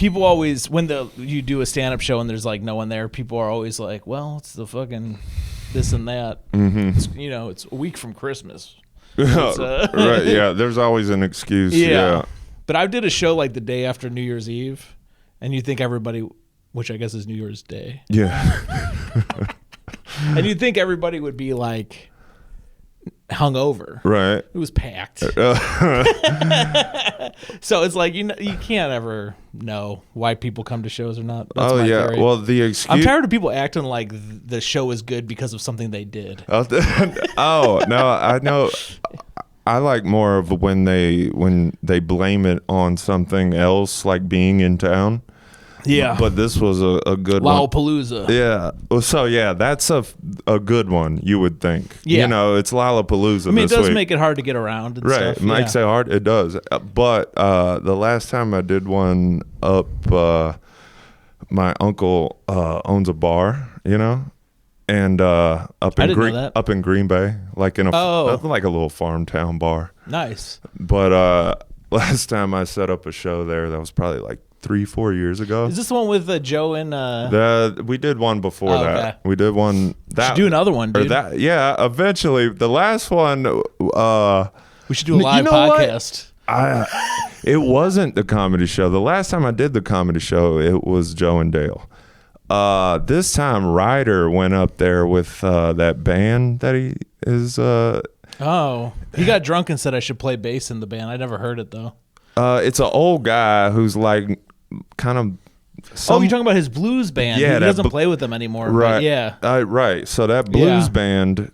people always, when you do a stand-up show and there's like no one there, people are always like, well, it's the fucking this and that. It's, it's a week from Christmas. Right, yeah, there's always an excuse. Yeah. But I did a show like the day after New Year's Eve, and you think everybody, which I guess is New Year's Day. Yeah. And you'd think everybody would be like hungover. Right. It was packed. So it's like, you can't ever know why people come to shows or not. That's my theory. Well, the excuse. I'm tired of people acting like the show is good because of something they did. Oh no, I know. I like more of when they blame it on something else, like being in town. Yeah, but this was a good Lollapalooza. one. Yeah. So yeah, that's a good one. You would think. Yeah. It's Lollapalooza. I mean, this it does week. make it hard to get around. And right. stuff. It makes it hard. It does. But the last time I did one up, my uncle owns a bar. And up in Green Bay, like in like a little farm town bar. Nice. But last time I set up a show there, that was probably like 3-4 years ago. Is this the one with Joe and? We did one before that. Okay. We did one. That, we should do another one, dude. Yeah, eventually. The last one. We should do a live podcast. It wasn't the comedy show. The last time I did the comedy show, it was Joe and Dale. This time Ryder went up there with that band that he is. He got drunk and said I should play bass in the band. I never heard it though. It's an old guy who's like kind of. You're talking about his blues band. Yeah, he doesn't play with them anymore. Right. Yeah. Right. So that blues band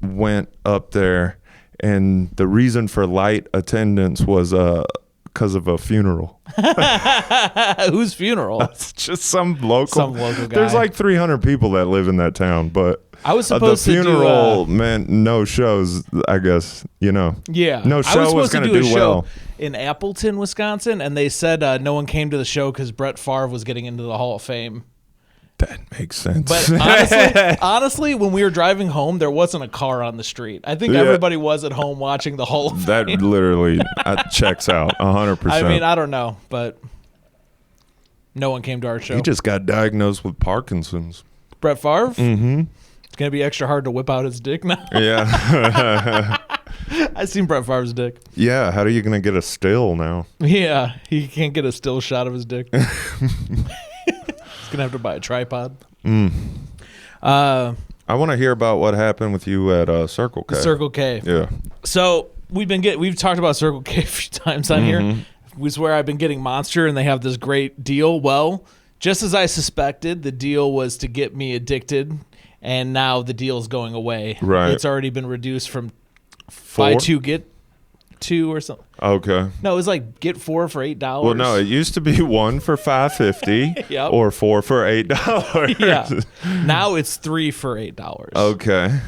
went up there, and the reason for light attendance was because of a funeral. Whose funeral? It's just some local guy. There's like 300 people that live in that town, but I was supposed the funeral meant no shows, I guess. Yeah. No show was going to do well. In Appleton, Wisconsin, and they said no one came to the show because Brett Favre was getting into the Hall of Fame. That makes sense. But honestly, when we were driving home, there wasn't a car on the street. I think everybody was at home watching the Hall of Fame. That literally checks out 100%. I mean, I don't know, but no one came to our show. He just got diagnosed with Parkinson's. Brett Favre? Mm-hmm. It's going to be extra hard to whip out his dick now. Yeah. I seen Brett Favre's dick. Yeah, how are you going to get a still now? Yeah, he can't get a still shot of his dick. Gonna have to buy a tripod. I want to hear about what happened with you at Circle K. Circle K. Yeah. So we've talked about Circle K a few times on here. We swear I've been getting Monster, and they have this great deal. Well, just as I suspected, the deal was to get me addicted, and now the deal's going away. Right. It's already been reduced from 4? buy 2 get 2 or something. Okay. No, it was like get 4 for $8. Well, no, it used to be 1 for $5.50 yep. or 4 for $8. Yeah. Now it's 3 for $8. Okay.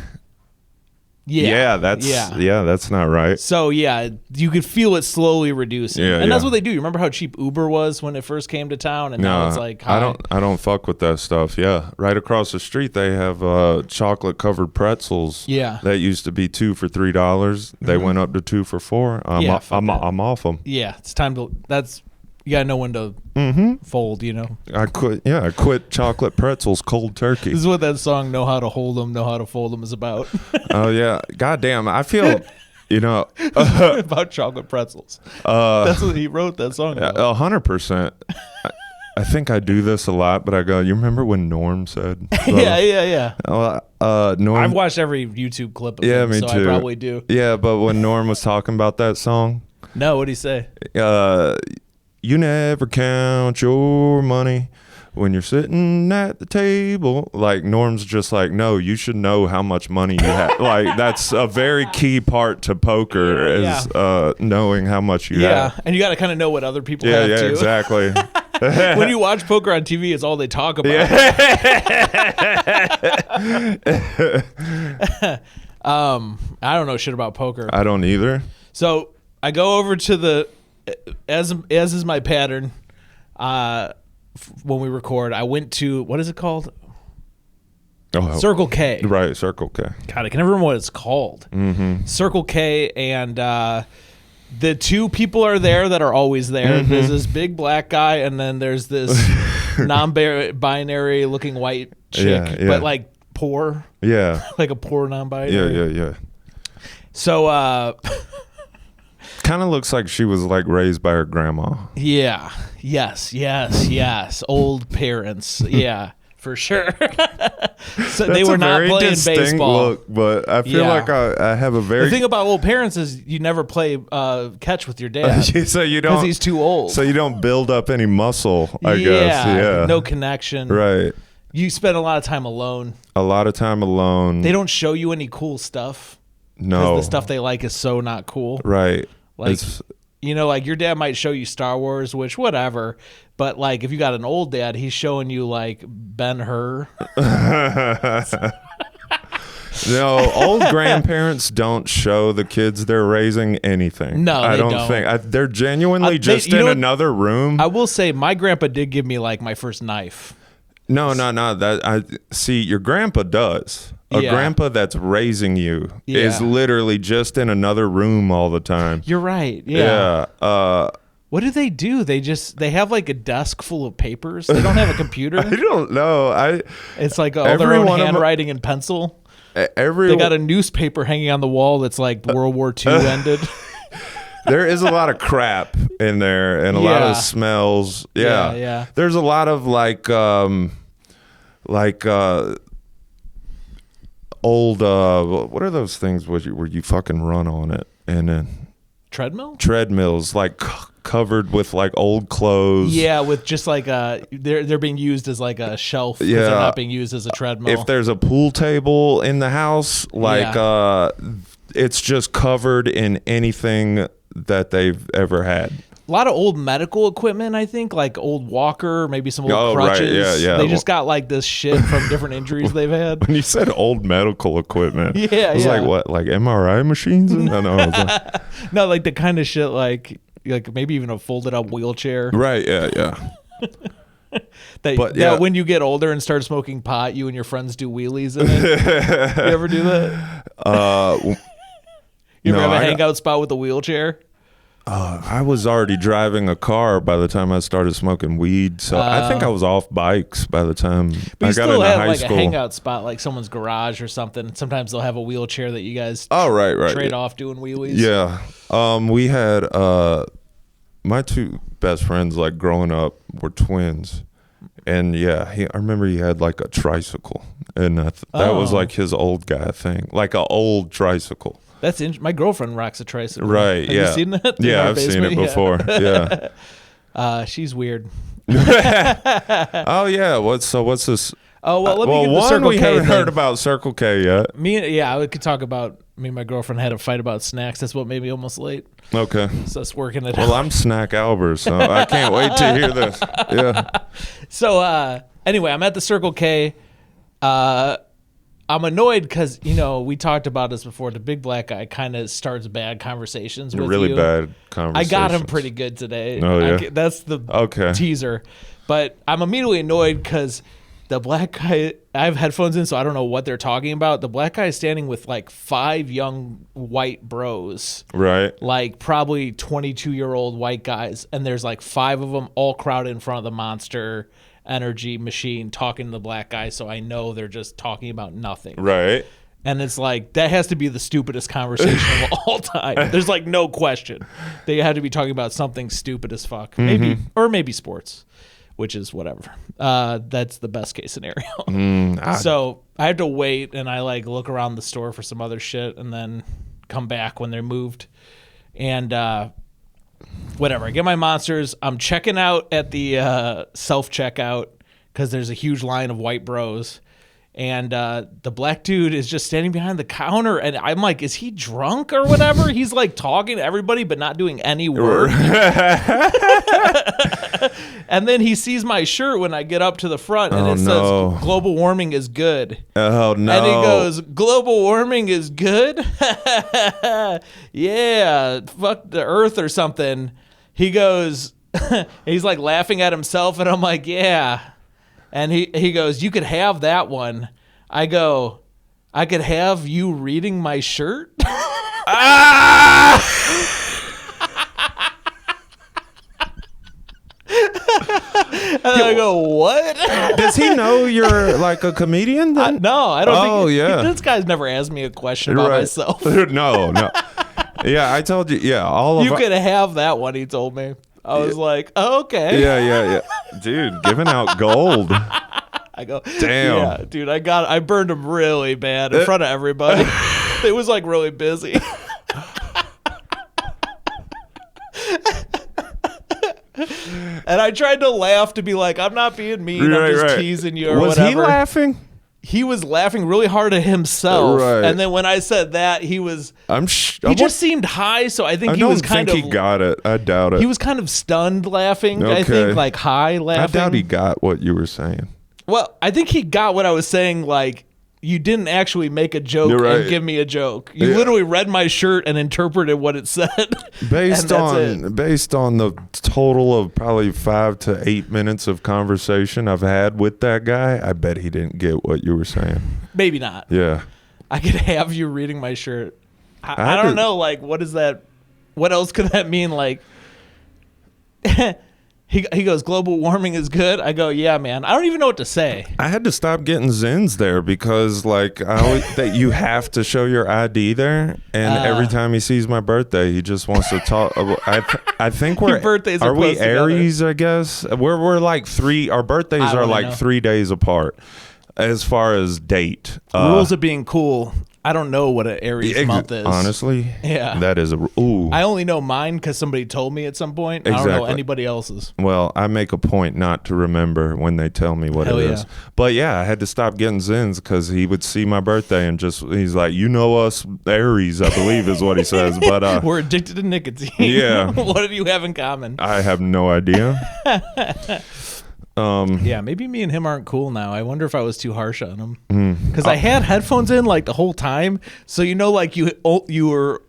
Yeah. That's not right. So yeah, you could feel it slowly reducing. And that's what they do. You remember how cheap Uber was when it first came to town, and now it's like high. I don't fuck with that stuff. Yeah. Right across the street they have chocolate covered pretzels. Yeah. That used to be 2 for $3. They went up to 2 for $4. I'm off them. Yeah, it's time to you gotta know when to fold, I quit chocolate pretzels cold turkey. This is what that song "Know How to Hold 'Em, Know How to Fold 'Em" is about. Oh yeah, goddamn! I feel, about chocolate pretzels. That's what he wrote that song about. 100%. I think I do this a lot, but I go. You remember when Norm said? Yeah. Norm. I've watched every YouTube clip of him, me too. I probably do. Yeah, but when Norm was talking about that song, no, what'd he say? You never count your money when you're sitting at the table. Like, Norm's just like, no, you should know how much money you have. Like, that's a very key part to poker is knowing how much you have. Yeah, and you got to kind of know what other people have, too. Yeah, exactly. When you watch poker on TV, it's all they talk about. I don't know shit about poker. I don't either. So I go over to the... As is my pattern, when we record, I went to, what is it called? Circle K. Right, Circle K. God, I can never remember what it's called. Mm-hmm. Circle K, and The two people are there that are always there. There's this big black guy, and then there's this non-binary looking white chick, but like poor. Yeah. Like a poor non-binary. Yeah. So, kind of looks like she was like raised by her grandma. Yeah. Yes. Old parents. Yeah, for sure. So they were not playing baseball. Look, but I feel like I have a very. The thing about old parents is you never play catch with your dad. So you don't. Because he's too old. So you don't build up any muscle, I guess. Yeah. No connection. Right. You spend a lot of time alone. They don't show you any cool stuff. No. Because the stuff they like is so not cool. Right. Like, like your dad might show you Star Wars, which whatever. But like if you got an old dad, he's showing you like Ben-Hur. No, old grandparents don't show the kids they're raising anything. No, I don't think. They're genuinely just in another room. I will say my grandpa did give me like my first knife. No. That I see. Your grandpa does. A grandpa that's raising you is literally just in another room all the time. You're right. Yeah. What do? They have like a desk full of papers. They don't have a computer. I don't know. It's like all their own handwriting and pencil. They got a newspaper hanging on the wall that's like World War II ended. There is a lot of crap in there and a lot of smells. Yeah. There's a lot of old what are those things where you fucking run on it and then treadmills like covered with like old clothes, with just like they're being used as like a shelf, they're not being used as a treadmill. If there's a pool table in the house, it's just covered in anything that they've ever had. A lot of old medical equipment, I think, like old walker, maybe some old crutches. Right. Yeah. They just got like this shit from different injuries they've had. When you said old medical equipment, I was like, what, like MRI machines? No. No, like the kind of shit like maybe even a folded up wheelchair. Right. Yeah. That when you get older and start smoking pot, you and your friends do wheelies in it. You ever do that? You ever have a hangout spot with a wheelchair? I was already driving a car by the time I started smoking weed, so I think I was off bikes by the time I got into high school. A hangout spot, like someone's garage or something. Sometimes they'll have a wheelchair that you guys trade off doing wheelies. Yeah. We had my two best friends, like growing up, were twins. And I remember he had like a tricycle, and that was like his old guy thing, like an old tricycle. That's my girlfriend rocks a tricycle. Right? Have you seen that? Yeah, I've seen it before. Yeah. She's weird. Oh yeah. What's this? Oh well, let me get the Circle K. We haven't thing. heard about Circle K yet. I could talk about me and my girlfriend had a fight about snacks. That's what made me almost late. Okay. So it's working it out. Well, I'm snack albers, so I can't wait to hear this. Yeah. So anyway, I'm at the Circle K. I'm annoyed because, we talked about this before. The big black guy kind of starts bad conversations with really you. bad conversations. I got him pretty good today. Oh, yeah? That's the teaser. But I'm immediately annoyed because the black guy, I have headphones in, so I don't know what they're talking about. The black guy is standing with like 5 young white bros. Right. Like probably 22-year-old white guys. And there's like 5 of them all crowded in front of the Monster Energy machine talking to the black guy, so I know they're just talking about nothing. Right. And it's like, that has to be the stupidest conversation of all time. There's like no question. They had to be talking about something stupid as fuck. Maybe sports, which is whatever. That's the best case scenario. So I had to wait, and I like look around the store for some other shit and then come back when they're moved. And whatever. I get my Monsters. I'm checking out at the self-checkout because there's a huge line of white bros. And the black dude is just standing behind the counter. And I'm like, is he drunk or whatever? He's like talking to everybody but not doing any work. And then he sees my shirt when I get up to the front. And it says, global warming is good. Oh, no. And he goes, global warming is good? Yeah, fuck the earth or something. He goes, he's like laughing at himself. And I'm like, yeah. And he goes, you could have that one. I go, I could have you reading my shirt? And I go, what? Does he know you're like a comedian then? No, I don't think. Oh, yeah. This guy's never asked me a question about myself. No. Yeah, I told you. Yeah, You could have that one, he told me. I was like, oh, okay. Yeah. Dude, giving out gold. I go, damn. Yeah, dude, I burned him really bad in front of everybody. It was like really busy. And I tried to laugh to be like, I'm not being mean. I'm just teasing you or was whatever. Was he laughing? He was laughing really hard at himself. Right. And then when I said that, he was... he just seemed high, so I think he was kind of... I don't think he got it. I doubt it. He was kind of stunned laughing, I think, like high laughing. I doubt he got what you were saying. Well, I think he got what I was saying, like... You didn't actually make a joke and give me a joke. You literally read my shirt and interpreted what it said. Based on the total of probably 5 to 8 minutes of conversation I've had with that guy, I bet he didn't get what you were saying. Maybe not. Yeah. I could have you reading my shirt. I don't know. Like, what is that? What else could that mean? Like, He goes, global warming is good. I go, yeah, man. I don't even know what to say. I had to stop getting Zins there because, like, that you have to show your ID there, and every time he sees my birthday, he just wants to talk. I think we're birthdays are we Aries? Together. I guess we're like three. Our birthdays are like 3 days apart as far as date. Rules of being cool. I don't know what an Aries month is. Honestly, yeah, that is ooh. I only know mine because somebody told me at some point. Exactly. I don't know anybody else's. Well, I make a point not to remember when they tell me what it is. But yeah, I had to stop getting Zins because he would see my birthday and he's like, you know us Aries, I believe is what he says. But we're addicted to nicotine. Yeah. What do you have in common? I have no idea. Yeah, maybe me and him aren't cool now. I wonder if I was too harsh on him because I had headphones in like the whole time, so like you were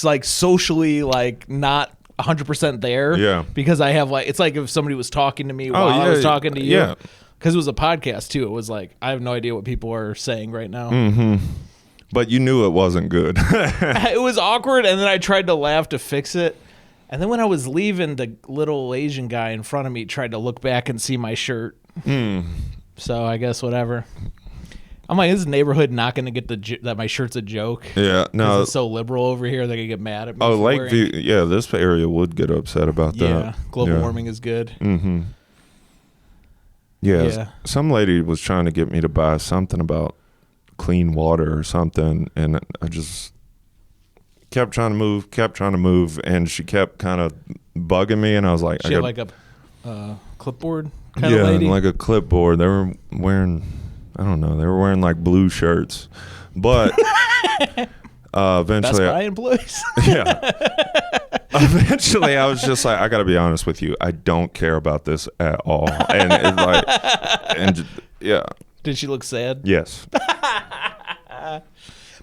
like socially like not 100% there. Yeah, because I have like it's like if somebody was talking to me while I was talking to you. Yeah, because it was a podcast too. It was like I have no idea what people are saying right now. Mm-hmm. But you knew it wasn't good. It was awkward, and then I tried to laugh to fix it. And then when I was leaving, the little Asian guy in front of me tried to look back and see my shirt. So I guess whatever. I'm like, this neighborhood not going to get that my shirt's a joke. Yeah, no. It's so liberal over here, they're going to get mad at me. Oh, Lakeview, yeah, this area would get upset about that. Yeah, global warming is good. Mm-hmm. Yeah, some lady was trying to get me to buy something about clean water or something, and I just... kept trying to move, and she kept kind of bugging me, and I was like, she had like a clipboard kind of lady? Yeah, like a clipboard. They were wearing, I don't know, they were wearing like blue shirts, but eventually, Best Buy employees. Yeah. Eventually, I was just like, I got to be honest with you, I don't care about this at all, and it's like, and yeah. Did she look sad? Yes.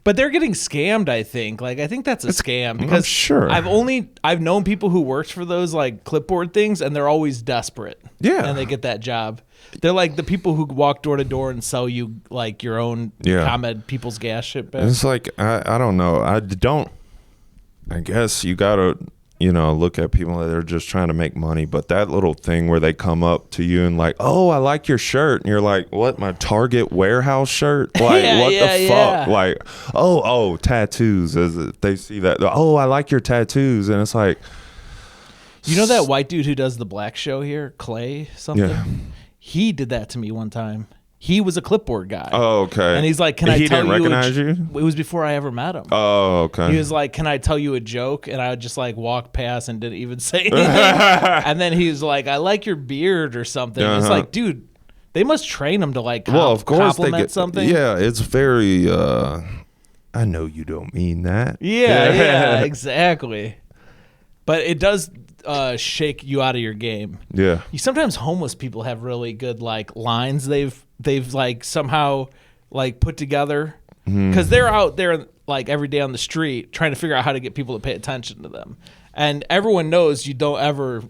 But they're getting scammed, I think. Like, I think that's a scam because I'm sure. I've known people who worked for those like clipboard things, and they're always desperate. Yeah, and they get that job. They're like the people who walk door to door and sell you like your own ComEd People's Gas shit back. It's like I don't know. I guess you gotta look at people that are just trying to make money. But that little thing where they come up to you and like, oh, I like your shirt. And you're like, what, my Target warehouse shirt? Like, what the fuck? Like, oh, tattoos. They see that. Oh, I like your tattoos. And it's like. You know that white dude who does the black show here? Clay something? Yeah. He did that to me one time. He was a clipboard guy. Oh, okay. And he's like, can I tell you? He didn't recognize you? It was before I ever met him. Oh, okay. He was like, can I tell you a joke? And I would just like walk past and didn't even say anything. And then he was like, I like your beard or something. It's like, dude, they must train him to like of course compliment something. Yeah, it's very, I know you don't mean that. Yeah, exactly. But it does shake you out of your game. Yeah. Sometimes homeless people have really good like lines they've like somehow like put together because they're out there like every day on the street trying to figure out how to get people to pay attention to them, and everyone knows you don't ever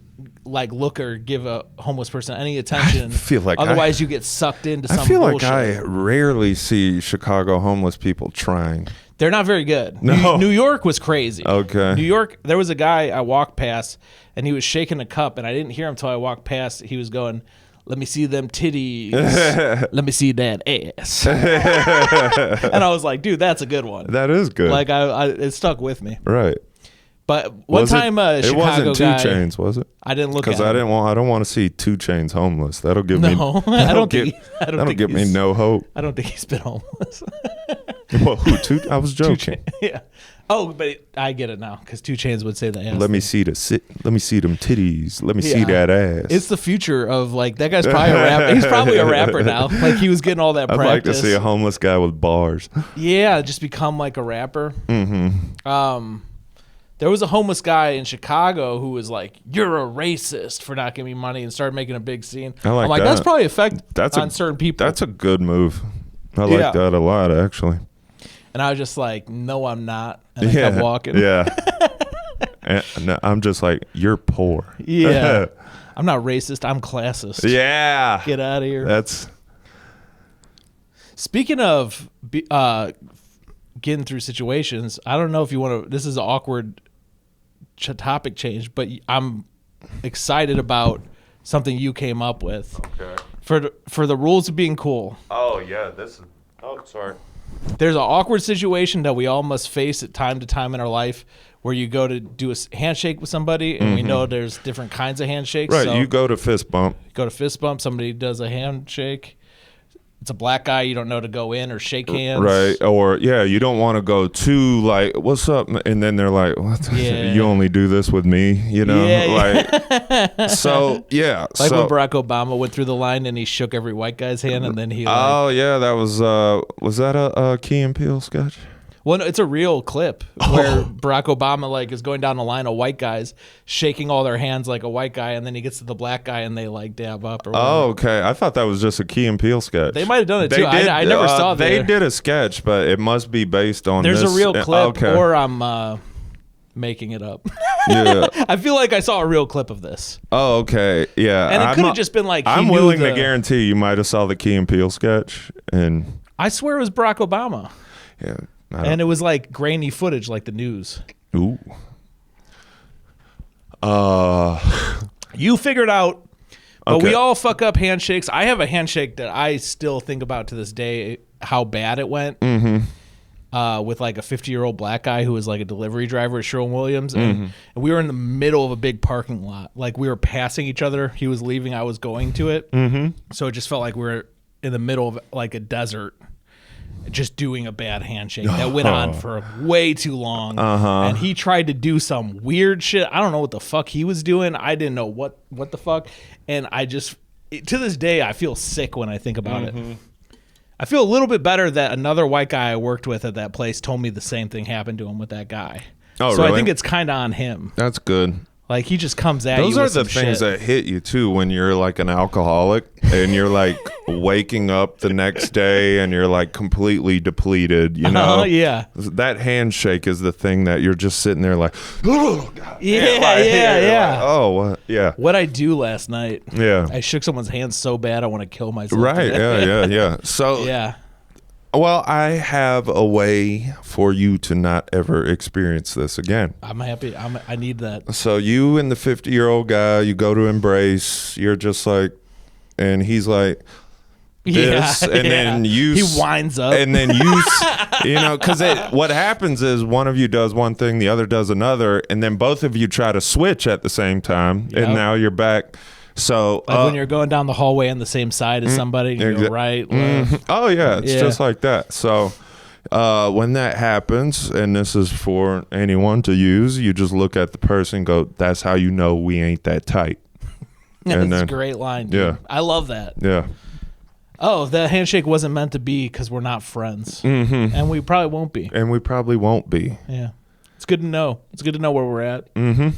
like look or give a homeless person any attention. I feel like otherwise you get sucked into some I feel bullshit. like I rarely see Chicago homeless people trying. They're not very good. No. New York was crazy. Okay. New York, there was a guy I walked past, and he was shaking a cup, and I didn't hear him until I walked past. He was going, let me see them titties. Let me see that ass. And I was like, dude, that's a good one. That is good. Like, it stuck with me. Right. But one time, it Chicago wasn't guy. 2 Chainz, was it? I didn't look at Because it. I don't want to see 2 Chainz homeless. That'll give me. No, I don't think give me no hope. I don't think he's been homeless. Well, who? I was joking. Yeah. Oh, but I get it now because 2 Chainz would say that. Let me see them titties. Let me see that ass. It's the future of like that guy's probably a rapper. He's probably a rapper now. Like he was getting all that I'd practice. like to see a homeless guy with bars. Yeah, just become like a rapper. Mm-hmm. There was a homeless guy in Chicago who was like, "You're a racist for not giving me money," and started making a big scene. I'm like, that's probably on certain people. That's a good move. I like that a lot, actually. And I was just like, "No, I'm not." And I kept walking. Yeah. And I'm just like, you're poor. Yeah. I'm not racist. I'm classist. Yeah. Get out of here. That's. Speaking of getting through situations, I don't know if you want to. This is an awkward topic change, but I'm excited about something you came up with. Okay. For the rules of being cool. Oh yeah, this is. Oh, sorry. There's an awkward situation that we all must face at time to time in our life where you go to do a handshake with somebody, and we know there's different kinds of handshakes. Right, so you go to fist bump. Go to fist bump. Somebody does a handshake. It's a black guy. You don't know to go in or shake hands. Right. Or, you don't want to go too, like, what's up? And then they're like, what? You only do this with me, you know? Yeah. So, yeah. Like when Barack Obama went through the line and he shook every white guy's hand and then he that was that a Key and Peele sketch? Well, no, it's a real clip where Barack Obama like is going down the line of white guys, shaking all their hands like a white guy, and then he gets to the black guy and they like dab up. Or whatever. Oh, okay. I thought that was just a Key and Peele sketch. They might have done it too. I never saw that. They did a sketch, but it must be based on. There's this. a real clip, okay. or I'm making it up. Yeah. I feel like I saw a real clip of this. Oh, okay. Yeah. And it could have just been like. I'm willing to guarantee you might have saw the Key and Peele sketch, and I swear it was Barack Obama. Yeah. And it was like grainy footage, like the news. Ooh. You figured out, but Okay. we all fuck up handshakes. I have a handshake that I still think about to this day, how bad it went. With like a 50-year-old black guy who was like a delivery driver at Sherwin-Williams. And we were in the middle of a big parking lot. Like we were passing each other. He was leaving. I was going to it. So it just felt like we were in the middle of like a desert. Just doing a bad handshake that went on for way too long. And he tried to do some weird shit. I don't know what the fuck he was doing. I didn't know what the fuck. And to this day, I feel sick when I think about it. I feel a little bit better that another white guy I worked with at that place told me the same thing happened to him with that guy. Oh, so really? I think it's kind of on him. That's good. Like he just comes at you. Those are the things that hit you too when you're like an alcoholic and you're like waking up the next day and you're like completely depleted, you know? Yeah. That handshake is the thing that you're just sitting there like, oh, God. Yeah. Like, oh, what? Yeah. What I do last night. Yeah. I shook someone's hand so bad I want to kill myself. Right. Today. Yeah. So, yeah. Well, I have a way for you to not ever experience this again. I'm happy. I need that. So you and the 50-year-old guy, you go to embrace. You're just like, and he's like, this, and then you. He winds up, and then you, because what happens is one of you does one thing, the other does another, and then both of you try to switch at the same time, and now you're back. So like when you're going down the hallway on the same side as somebody, you go right, left. Oh yeah, it's just like that. So when that happens, and this is for anyone to use, you just look at the person and go, that's how you know we ain't that tight. That's a great line, dude. Yeah. I love that. Yeah. Oh, that handshake wasn't meant to be because we're not friends. And we probably won't be. Yeah. It's good to know. It's good to know where we're at.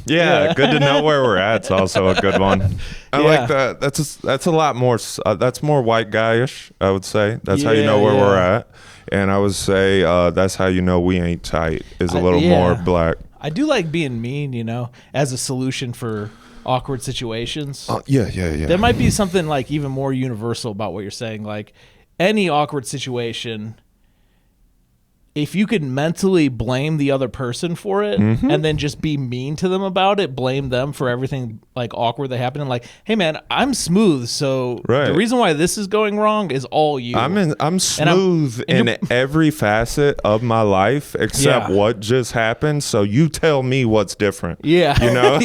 Yeah, good to know where we're at. It's also a good one. I like that. That's a lot more. That's more white guyish, I would say. That's how you know where we're at. And I would say that's how you know we ain't tight is a little more black. I do like being mean, as a solution for awkward situations. Yeah. There might be something like even more universal about what you're saying. Like any awkward situation, if you could mentally blame the other person for it and then just be mean to them about it, blame them for everything like awkward that happened, and like, hey man, I'm smooth, so the reason why this is going wrong is all you. I'm smooth in every facet of my life except what just happened. So you tell me what's different. Yeah, you know.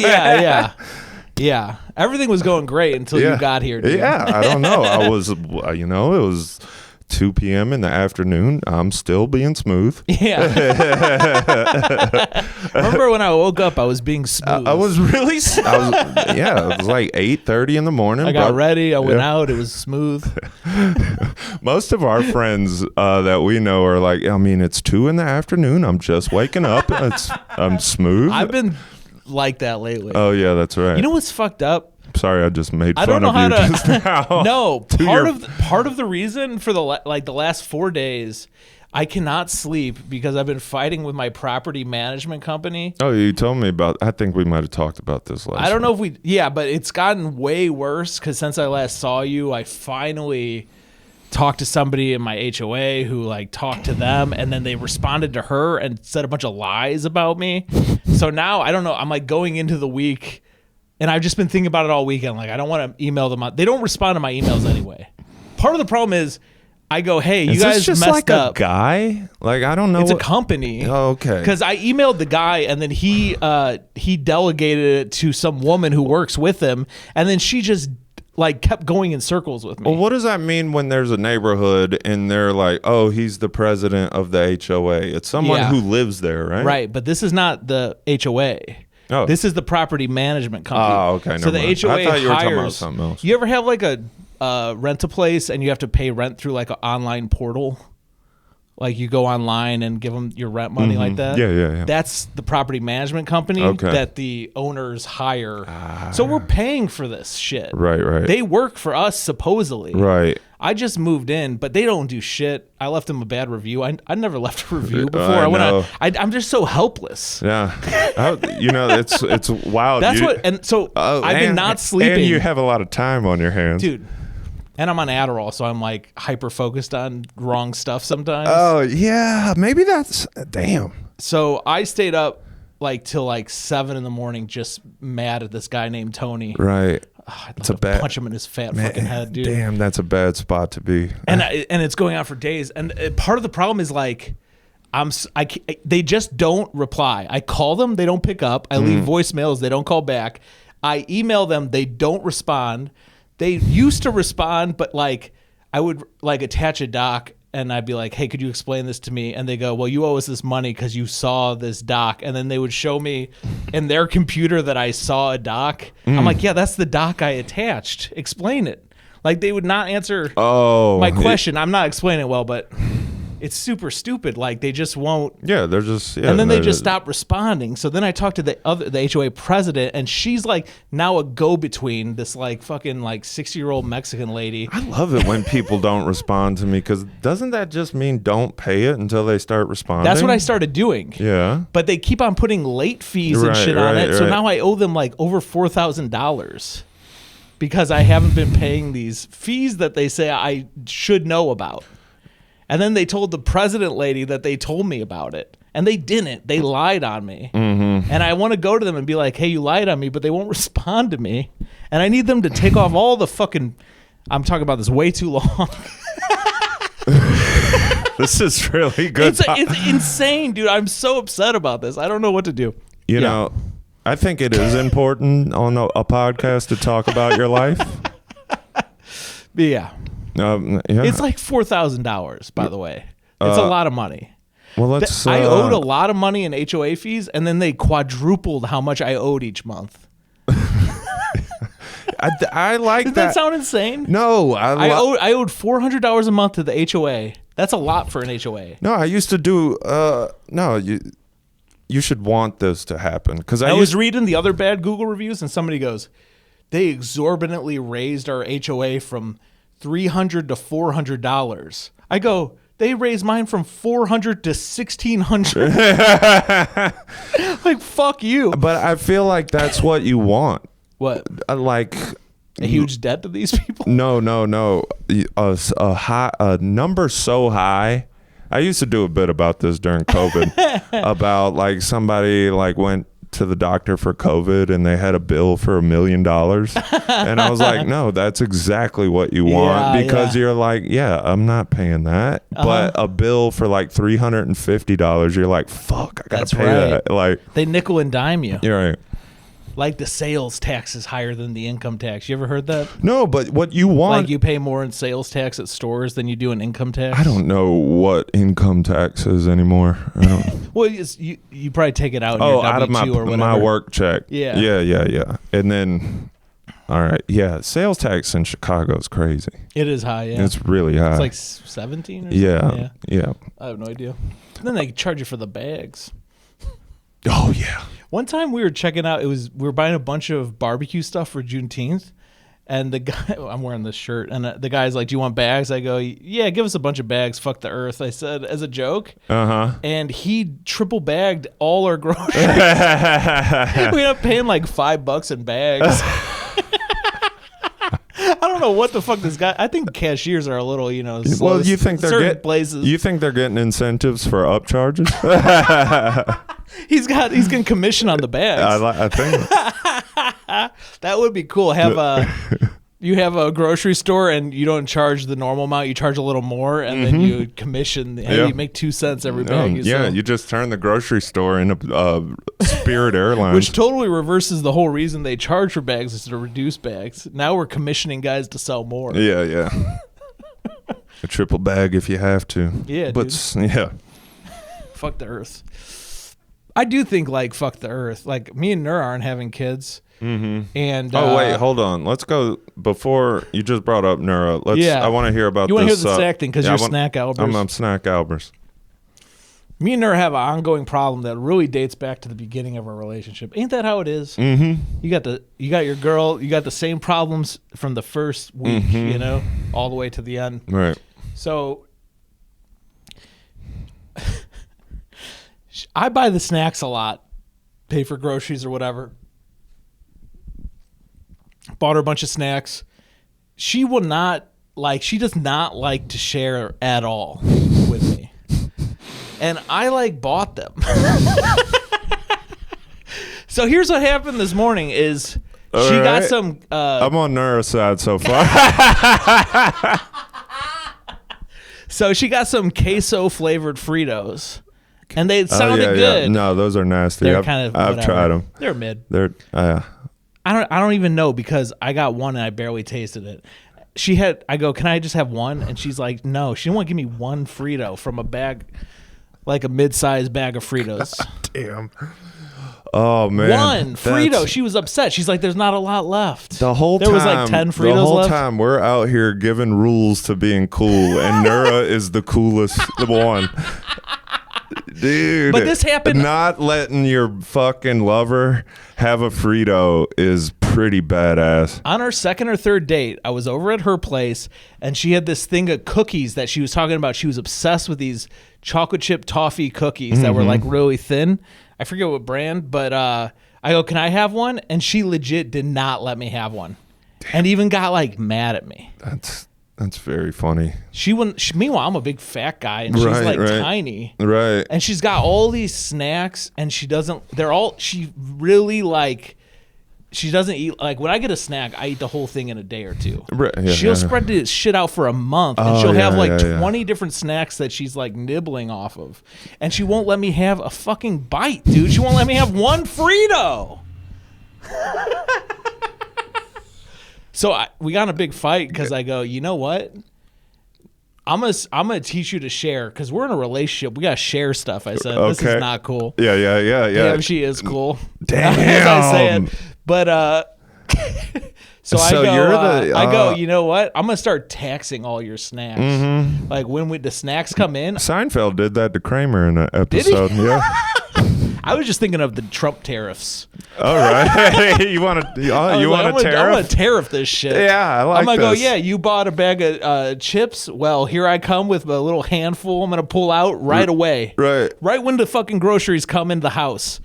Yeah. Everything was going great until you got here, dude. Yeah, I don't know. I was, it was 2 p.m. in the afternoon. I'm still being smooth. Yeah. Remember when I woke up, I was being smooth. I was really, it was like 8:30 in the morning. I got ready. I went out. It was smooth. Most of our friends that we know are like, I mean, it's 2 in the afternoon. I'm just waking up. I'm smooth. I've been like that lately. Oh, yeah, that's right. You know what's fucked up? Sorry, I just made fun of you just now. No, part of the reason for the last 4 days, I cannot sleep because I've been fighting with my property management company. Oh, you told me about. I think we might have talked about this last. I don't know if we. Yeah, but it's gotten way worse because since I last saw you, I finally talked to somebody in my HOA who like talked to them, and then they responded to her and said a bunch of lies about me. So now I don't know. I'm like going into the week. And I've just been thinking about it all weekend. Like, I don't want to email them. They don't respond to my emails anyway. Part of the problem is I go, hey, you guys just messed like up. A guy? Like, I don't know. It's a company. Oh, okay. Because I emailed the guy, and then he delegated it to some woman who works with him. And then she just like kept going in circles with me. Well, what does that mean when there's a neighborhood and they're like, oh, he's the president of the HOA? It's someone who lives there, right? Right. But this is not the HOA. Oh. This is the property management company. Oh, okay. So the HOA I thought you were hires, talking about something else. You ever have like a rent a place and you have to pay rent through like an online portal? Like you go online and give them your rent money like that? Yeah. That's the property management company that the owners hire. So we're paying for this shit. Right. They work for us supposedly. Right. I just moved in, but they don't do shit. I left them a bad review. I never left a review before. I'm just so helpless. Yeah. It's wild. That's I've been not sleeping. And you have a lot of time on your hands. Dude. And I'm on Adderall, so I'm like hyper focused on wrong stuff sometimes. Oh, yeah. Maybe that's damn. So I stayed up like till like 7 a.m. just mad at this guy named Tony. Right. It's a bad punch him in his fat fucking head, dude. Damn, that's a bad spot to be. And it's going on for days. And part of the problem is like they just don't reply. I call them, they don't pick up. I leave voicemails, they don't call back. I email them, they don't respond. They used to respond, but like I would like attach a doc and I'd be like, hey, could you explain this to me? And they go, well, you owe us this money because you saw this doc. And then they would show me in their computer that I saw a doc. I'm like, yeah, that's the doc I attached. Explain it. Like they would not answer my question. I'm not explaining it well, but it's super stupid. Like they just won't. Yeah, they're just. Yeah, and then they just stop responding. So then I talked to the HOA president, and she's like now a go-between. This like fucking like 60-year-old Mexican lady. I love it when people don't respond to me because doesn't that just mean don't pay it until they start responding? That's what I started doing. Yeah. But they keep on putting late fees and shit on it. So now I owe them like over $4,000 because I haven't been paying these fees that they say I should know about. And then they told the president lady that they told me about it. And they didn't. They lied on me. Mm-hmm. And I want to go to them and be like, hey, you lied on me, but they won't respond to me. And I need them to take off all the fucking... I'm talking about this way too long. This is really good. It's insane, dude. I'm so upset about this. I don't know what to do. You know, I think it is important on a podcast to talk about your life. Yeah. It's like $4,000, by the way. It's a lot of money. Well, let's. I owed a lot of money in HOA fees, and then they quadrupled how much I owed each month. I like that. Does that sound insane? No, I owed $400 a month to the HOA. That's a lot for an HOA. No, I used to do. No, you should want this to happen because I was reading the other bad Google reviews, and somebody goes, they exorbitantly raised our HOA from $300 to $400. I go, they raised mine from $400 to $1,600. Like, fuck you. But I feel like that's what you want. What? Like a huge debt to these people? No. A number so high I used to do a bit about this during COVID about like somebody like went to the doctor for COVID and they had a bill for $1 million. And I was like, no, that's exactly what you want because you're like, yeah, I'm not paying that. But a bill for like $350, you're like, fuck, I got to pay that. Like they nickel and dime you. You're right. Like the sales tax is higher than the income tax. You ever heard that? No, but what you want... Like you pay more in sales tax at stores than you do in income tax? I don't know what income tax is anymore. I don't... Well, you probably take it out in your W-2 out of or whatever. my work check. Yeah. Yeah. And then... All right. Yeah. Sales tax in Chicago is crazy. It is high, yeah. It's really high. It's like 17 or something? Yeah. I have no idea. And then they charge you for the bags. Oh, yeah. One time we were checking out, we were buying a bunch of barbecue stuff for Juneteenth. And the guy, I'm wearing this shirt, and the guy's like, do you want bags? I go, yeah, give us a bunch of bags. Fuck the earth, I said, as a joke. And he triple bagged all our groceries. We ended up paying like $5 in bags. I don't know what the fuck this guy. I think cashiers are a little, slow. Well, you think they're places. You think they're getting incentives for upcharges? He's getting commission on the bags. I think that would be cool. You have a grocery store and you don't charge the normal amount. You charge a little more, and then you commission. You make 2 cents every bag. You just turn the grocery store into Spirit Airlines, which totally reverses the whole reason they charge for bags is to reduce bags. Now we're commissioning guys to sell more. Yeah. A triple bag if you have to. Yeah, but dude. Yeah. Fuck the earth. I do think like fuck the earth. Like me and Nur aren't having kids. And wait, hold on. Let's go before you just brought up Nura. I want to hear about. You want to hear the snack thing because you're snack albers. I'm snack albers. Me and Nura have an ongoing problem that really dates back to the beginning of our relationship. Ain't that how it is? You got your girl. You got the same problems from the first week, all the way to the end. Right. So I buy the snacks a lot, pay for groceries or whatever. Bought her a bunch of snacks. She does not like to share at all with me. And I bought them. So here's what happened this morning is she got some I'm on Nura's side so far. So she got some queso flavored Fritos. And they sounded good. Yeah. No, those are nasty. They're I've tried them. They're mid. I don't even know because I got one and I barely tasted it. I go, can I just have one? And she's like, no. She didn't want to give me one Frito from a bag, like a mid-sized bag of Fritos. God damn. Oh, man. One Frito. She was upset. She's like, there's not a lot left. There was like 10 Fritos left. The whole time we're out here giving rules to being cool, and Nura is the coolest one. Dude, but this happened. Not letting your fucking lover have a Frito is pretty badass. On our second or third date, I was over at her place, and she had this thing of cookies that she was talking about. She was obsessed with these chocolate chip toffee cookies that were like really thin. I forget what brand, but I go, can I have one? And she legit did not let me have one. Damn. And even got like mad at me. That's very funny. Meanwhile, I'm a big fat guy, and she's tiny. Right. And she's got all these snacks, and she doesn't eat, like when I get a snack, I eat the whole thing in a day or two. Right, yeah, she'll spread this shit out for a month, and she'll have 20 different snacks that she's like nibbling off of. And she won't let me have a fucking bite, dude. She won't let me have one Frito. So we got in a big fight because I go, you know what? I'm gonna teach you to share because we're in a relationship. We gotta share stuff. I said this is not cool. Yeah. Damn, she is cool. Damn. As I say it. But so I go. You know what? I'm gonna start taxing all your snacks. Like when the snacks come in. Seinfeld did that to Kramer in an episode. Did he? Yeah. I was just thinking of the Trump tariffs. All right. You want to tariff? I'm going to tariff this shit. Yeah, I like I'm going to go, yeah, you bought a bag of chips. Well, here I come with a little handful I'm going to pull out right away. Right. Right when the fucking groceries come into the house.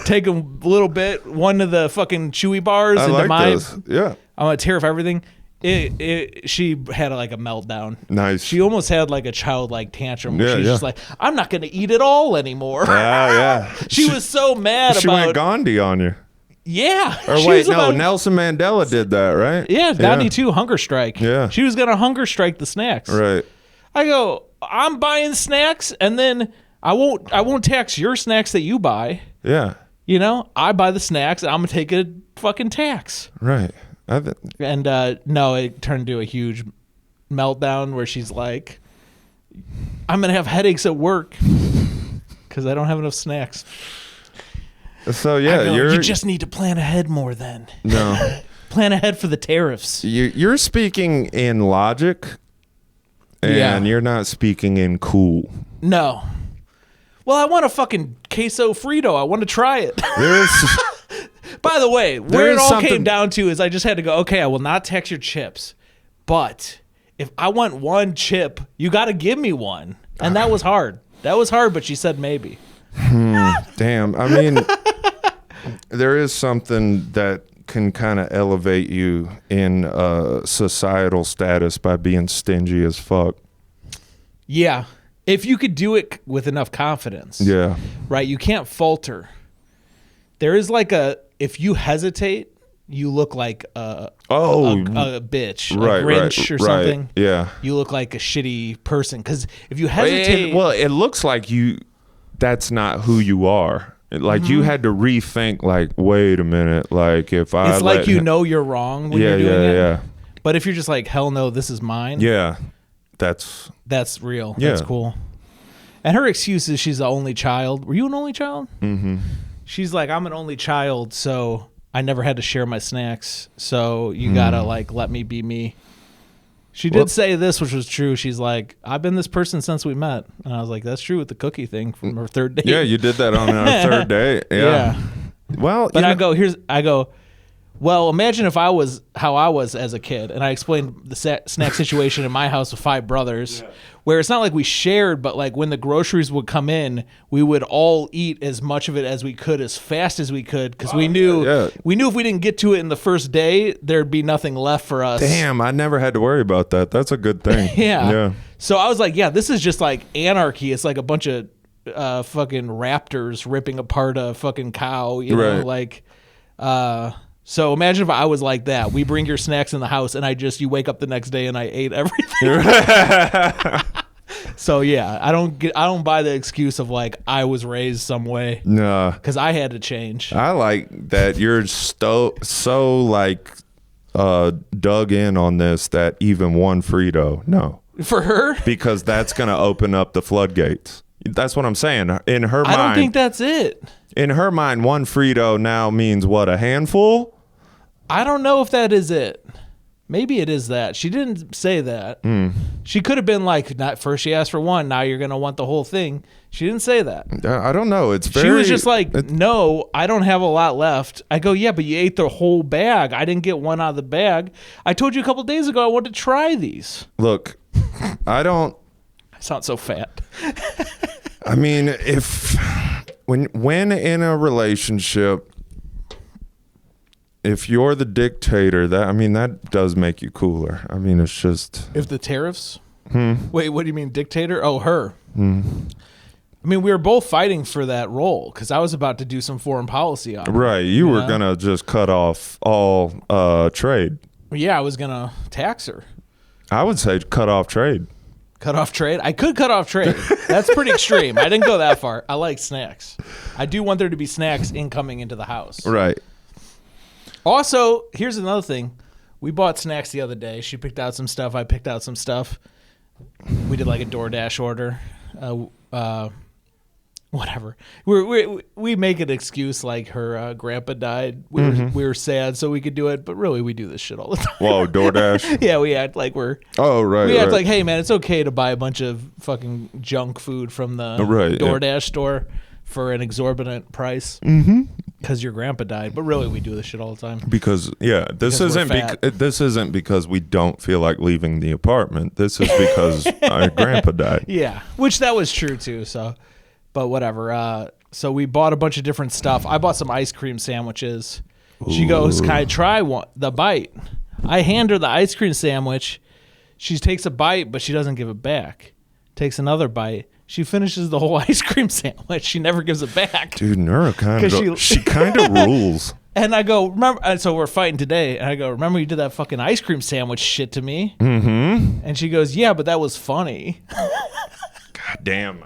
Take a little bit, one of the fucking Chewy bars into like my... this. Yeah. I'm going to tariff everything. She had like a meltdown. Nice. She almost had like a childlike tantrum. Yeah, She's just like, I'm not going to eat it all anymore. Yeah. She was so mad She about. went Gandhi on you. Yeah. Or she wait, was no, about- Nelson Mandela did that, right? Yeah, Gandhi too. Hunger strike. Yeah. She was going to hunger strike the snacks. Right. I go, I'm buying snacks, and then I won't tax your snacks that you buy. Yeah. You know, I buy the snacks, and I'm gonna take a fucking tax. Right. And no, it turned into a huge meltdown where she's like, I'm gonna have headaches at work because I don't have enough snacks. So yeah, I go, you just need to plan ahead more then. No. Plan ahead for the tariffs. You're speaking in logic, and you're not speaking in cool. No. Well, I want a fucking queso Frito. I want to try it. By the way, where it all came down to is I just had to go, okay, I will not tax your chips, but if I want one chip, you got to give me one. And that was hard. That was hard, but she said maybe. Damn. I mean, there is something that can kind of elevate you in societal status by being stingy as fuck. Yeah. If you could do it with enough confidence. Yeah. Right? You can't falter. There is like if you hesitate, you look like a bitch, right, a Grinch or something. Right, yeah. You look like a shitty person. Because if you hesitate. It looks like that's not who you are. Like you had to rethink, like, wait a minute. Like if I. It's like you know you're wrong when you're doing it. Yeah. But if you're just like, hell no, this is mine. Yeah. That's real. Yeah. That's cool. And her excuse is she's the only child. Were you an only child? Mm-hmm. She's like, I'm an only child, so I never had to share my snacks. So you gotta like let me be me. She did say this, which was true. She's like, I've been this person since we met, and I was like, that's true with the cookie thing from her third date. Yeah, you did that on our third date. Yeah. Well, but I go. Well, imagine if I was how I was as a kid, and I explained the snack situation in my house with 5 brothers, where it's not like we shared, but like when the groceries would come in, we would all eat as much of it as we could, as fast as we could, because we knew if we didn't get to it in the first day, there'd be nothing left for us. Damn, I never had to worry about that. That's a good thing. Yeah. So I was like, yeah, this is just like anarchy. It's like a bunch of fucking raptors ripping apart a fucking cow, you know, like. So imagine if I was like that. We bring your snacks in the house, and you wake up the next day and I ate everything. So yeah, I don't buy the excuse of like I was raised some way. No, because I had to change. I like that you're so like dug in on this that even one Frito, no, for her, because that's gonna open up the floodgates. That's what I'm saying. In her mind, I don't think that's it. In her mind, one Frito now means what, a handful? I don't know if that is it. Maybe it is that. She didn't say that. She could have been like, not first she asked for one, now you're going to want the whole thing. She didn't say that. I don't know. She was just like, no, I don't have a lot left. I go, yeah, but you ate the whole bag. I didn't get one out of the bag. I told you a couple of days ago I wanted to try these. Look, I sound so fat. I mean, when in a relationship, if you're the dictator, that does make you cooler. I mean, it's just... If the tariffs? Wait, what do you mean, dictator? Oh, her. I mean, we were both fighting for that role because I was about to do some foreign policy on it. Right. You were going to just cut off all trade. Yeah, I was going to tax her. I would say cut off trade. Cut off trade? I could cut off trade. That's pretty extreme. I didn't go that far. I like snacks. I do want there to be snacks incoming into the house. Right. Also, here's another thing. We bought snacks the other day. She picked out some stuff. I picked out some stuff. We did like a DoorDash order. Whatever. We make an excuse like her grandpa died. We were sad so we could do it, but really we do this shit all the time. Whoa, DoorDash? Yeah, we act like we're... Oh, right. We act like, hey, man, it's okay to buy a bunch of fucking junk food from the DoorDash store for an exorbitant price. Because your grandpa died, but really we do this shit all the time. Because this isn't because we don't feel like leaving the apartment. This is because our grandpa died. Yeah, which that was true too. So, but whatever. So we bought a bunch of different stuff. I bought some ice cream sandwiches. She goes, "Can I try one? The bite?" I hand her the ice cream sandwich. She takes a bite, but she doesn't give it back. Takes another bite. She finishes the whole ice cream sandwich. She never gives it back. Dude, Nura she kind of rules. And I go, remember, and so we're fighting today. And I go, remember you did that fucking ice cream sandwich shit to me? Mm-hmm. And she goes, yeah, but that was funny. God damn.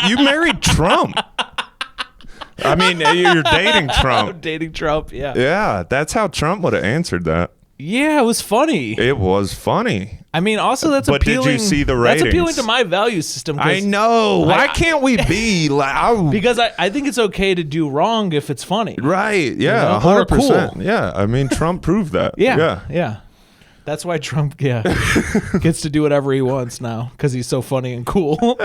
You married Trump. I mean, you're dating Trump. I'm dating Trump, yeah. Yeah, that's how Trump would have answered that. Yeah, it was funny. It was funny. I mean, also that's but appealing. Did you see the ratings? That's appealing to my value system. I know. Why can't we be like? Because I think it's okay to do wrong if it's funny. Right. Yeah. 100%. Cool. Yeah. I mean, Trump proved that. Yeah. That's why Trump, gets to do whatever he wants now because he's so funny and cool.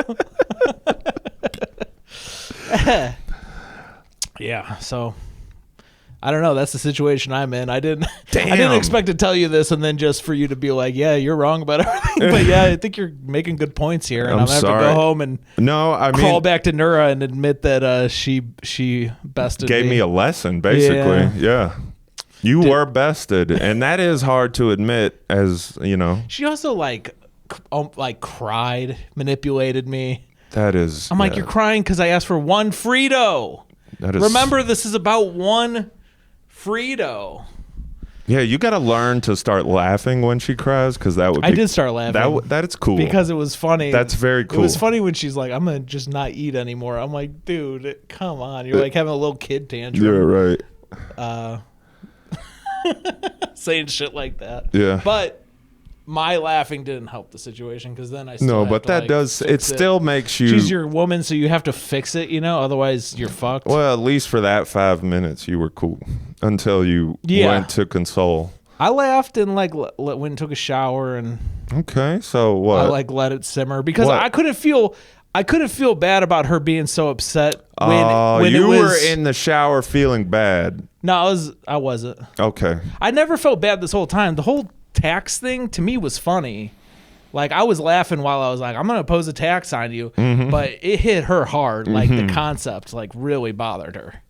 Yeah. So. I don't know. That's the situation I'm in. I didn't expect to tell you this and then just for you to be like, yeah, you're wrong about everything. But yeah, I think you're making good points here. And I'm going to have to go home and crawl back to Nura and admit that she bested me. Gave me a lesson, basically. Yeah. You were bested. And that is hard to admit as, you know. She also cried, manipulated me. That is. I'm like, you're crying because I asked for one Frito. Remember, this is about one Frito. Yeah, you got to learn to start laughing when she cries because that would be... I did start laughing. That's cool. Because it was funny. That's very cool. It was funny when she's like, I'm going to just not eat anymore. I'm like, dude, come on. You're like having a little kid tantrum. Yeah, right. Saying shit like that. Yeah. But my laughing didn't help the situation because then I still it still makes you... She's your woman, so you have to fix it, you know? Otherwise, you're fucked. Well, at least for that 5 minutes, you were cool until you went to console. I laughed and went and took a shower and... Okay, so what? I let it simmer because I couldn't feel bad about her being so upset when you were in the shower feeling bad. No, I wasn't. Okay. I never felt bad this whole time. The whole tax thing to me was funny. Like I was laughing while I was like, I'm gonna pose a tax on you, but it hit her hard. Like the concept really bothered her.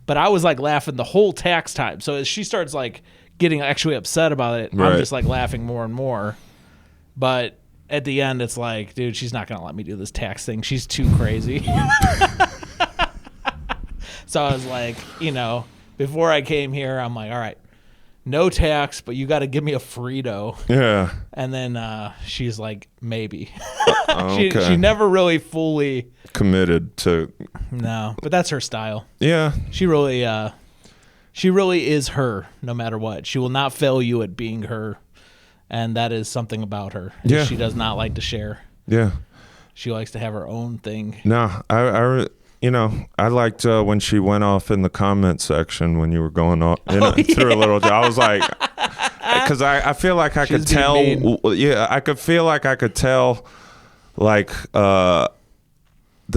But I was laughing the whole tax time. So as she starts getting actually upset about it, I'm just laughing more and more. But at the end, it's like, dude, she's not gonna let me do this tax thing. She's too crazy. So I was like, before I came here, I'm like, all right. No tax, but you got to give me a Frito. Yeah. And then she's like, maybe. Okay. She never really fully committed to. No, but that's her style. Yeah. She really is her, no matter what. She will not fail you at being her, and that is something about her. Yeah. She does not like to share. Yeah. She likes to have her own thing. No, I liked when she went off in the comment section when you were going off through a little. I was like, because I feel like I could tell. Yeah, I could feel like I could tell, the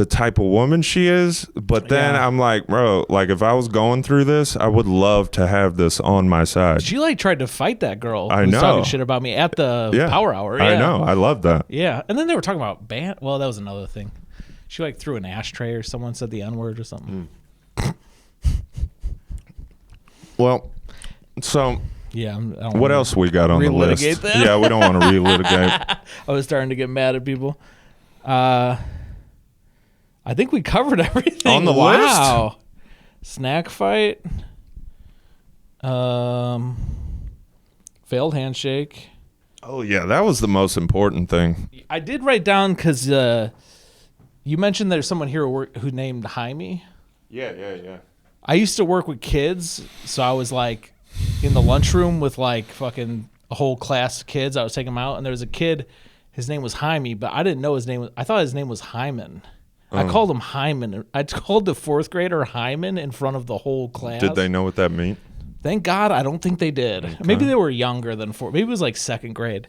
type of woman she is. But then I'm like, bro, if I was going through this, I would love to have this on my side. She tried to fight that girl. I who was know. talking shit about me at the Power Hour. Yeah. I know. I love that. Yeah, and then they were talking about band. Well, that was another thing. She threw an ashtray or someone said the N-word or something. Well, so yeah. What else we got on the list? That? Yeah, we don't want to relitigate. I was starting to get mad at people. I think we covered everything. On the list? Snack fight. Failed handshake. Oh, yeah. That was the most important thing. I did write down because you mentioned there's someone here who named Jaime. Yeah. I used to work with kids, so I was in the lunchroom with fucking a whole class of kids. I was taking them out, and there was a kid. His name was Jaime, but I didn't know his name. I thought his name was Hyman. I called him Hyman. I called the fourth grader Hyman in front of the whole class. Did they know what that meant? Thank God, I don't think they did. Okay. Maybe they were younger than four. Maybe it was second grade.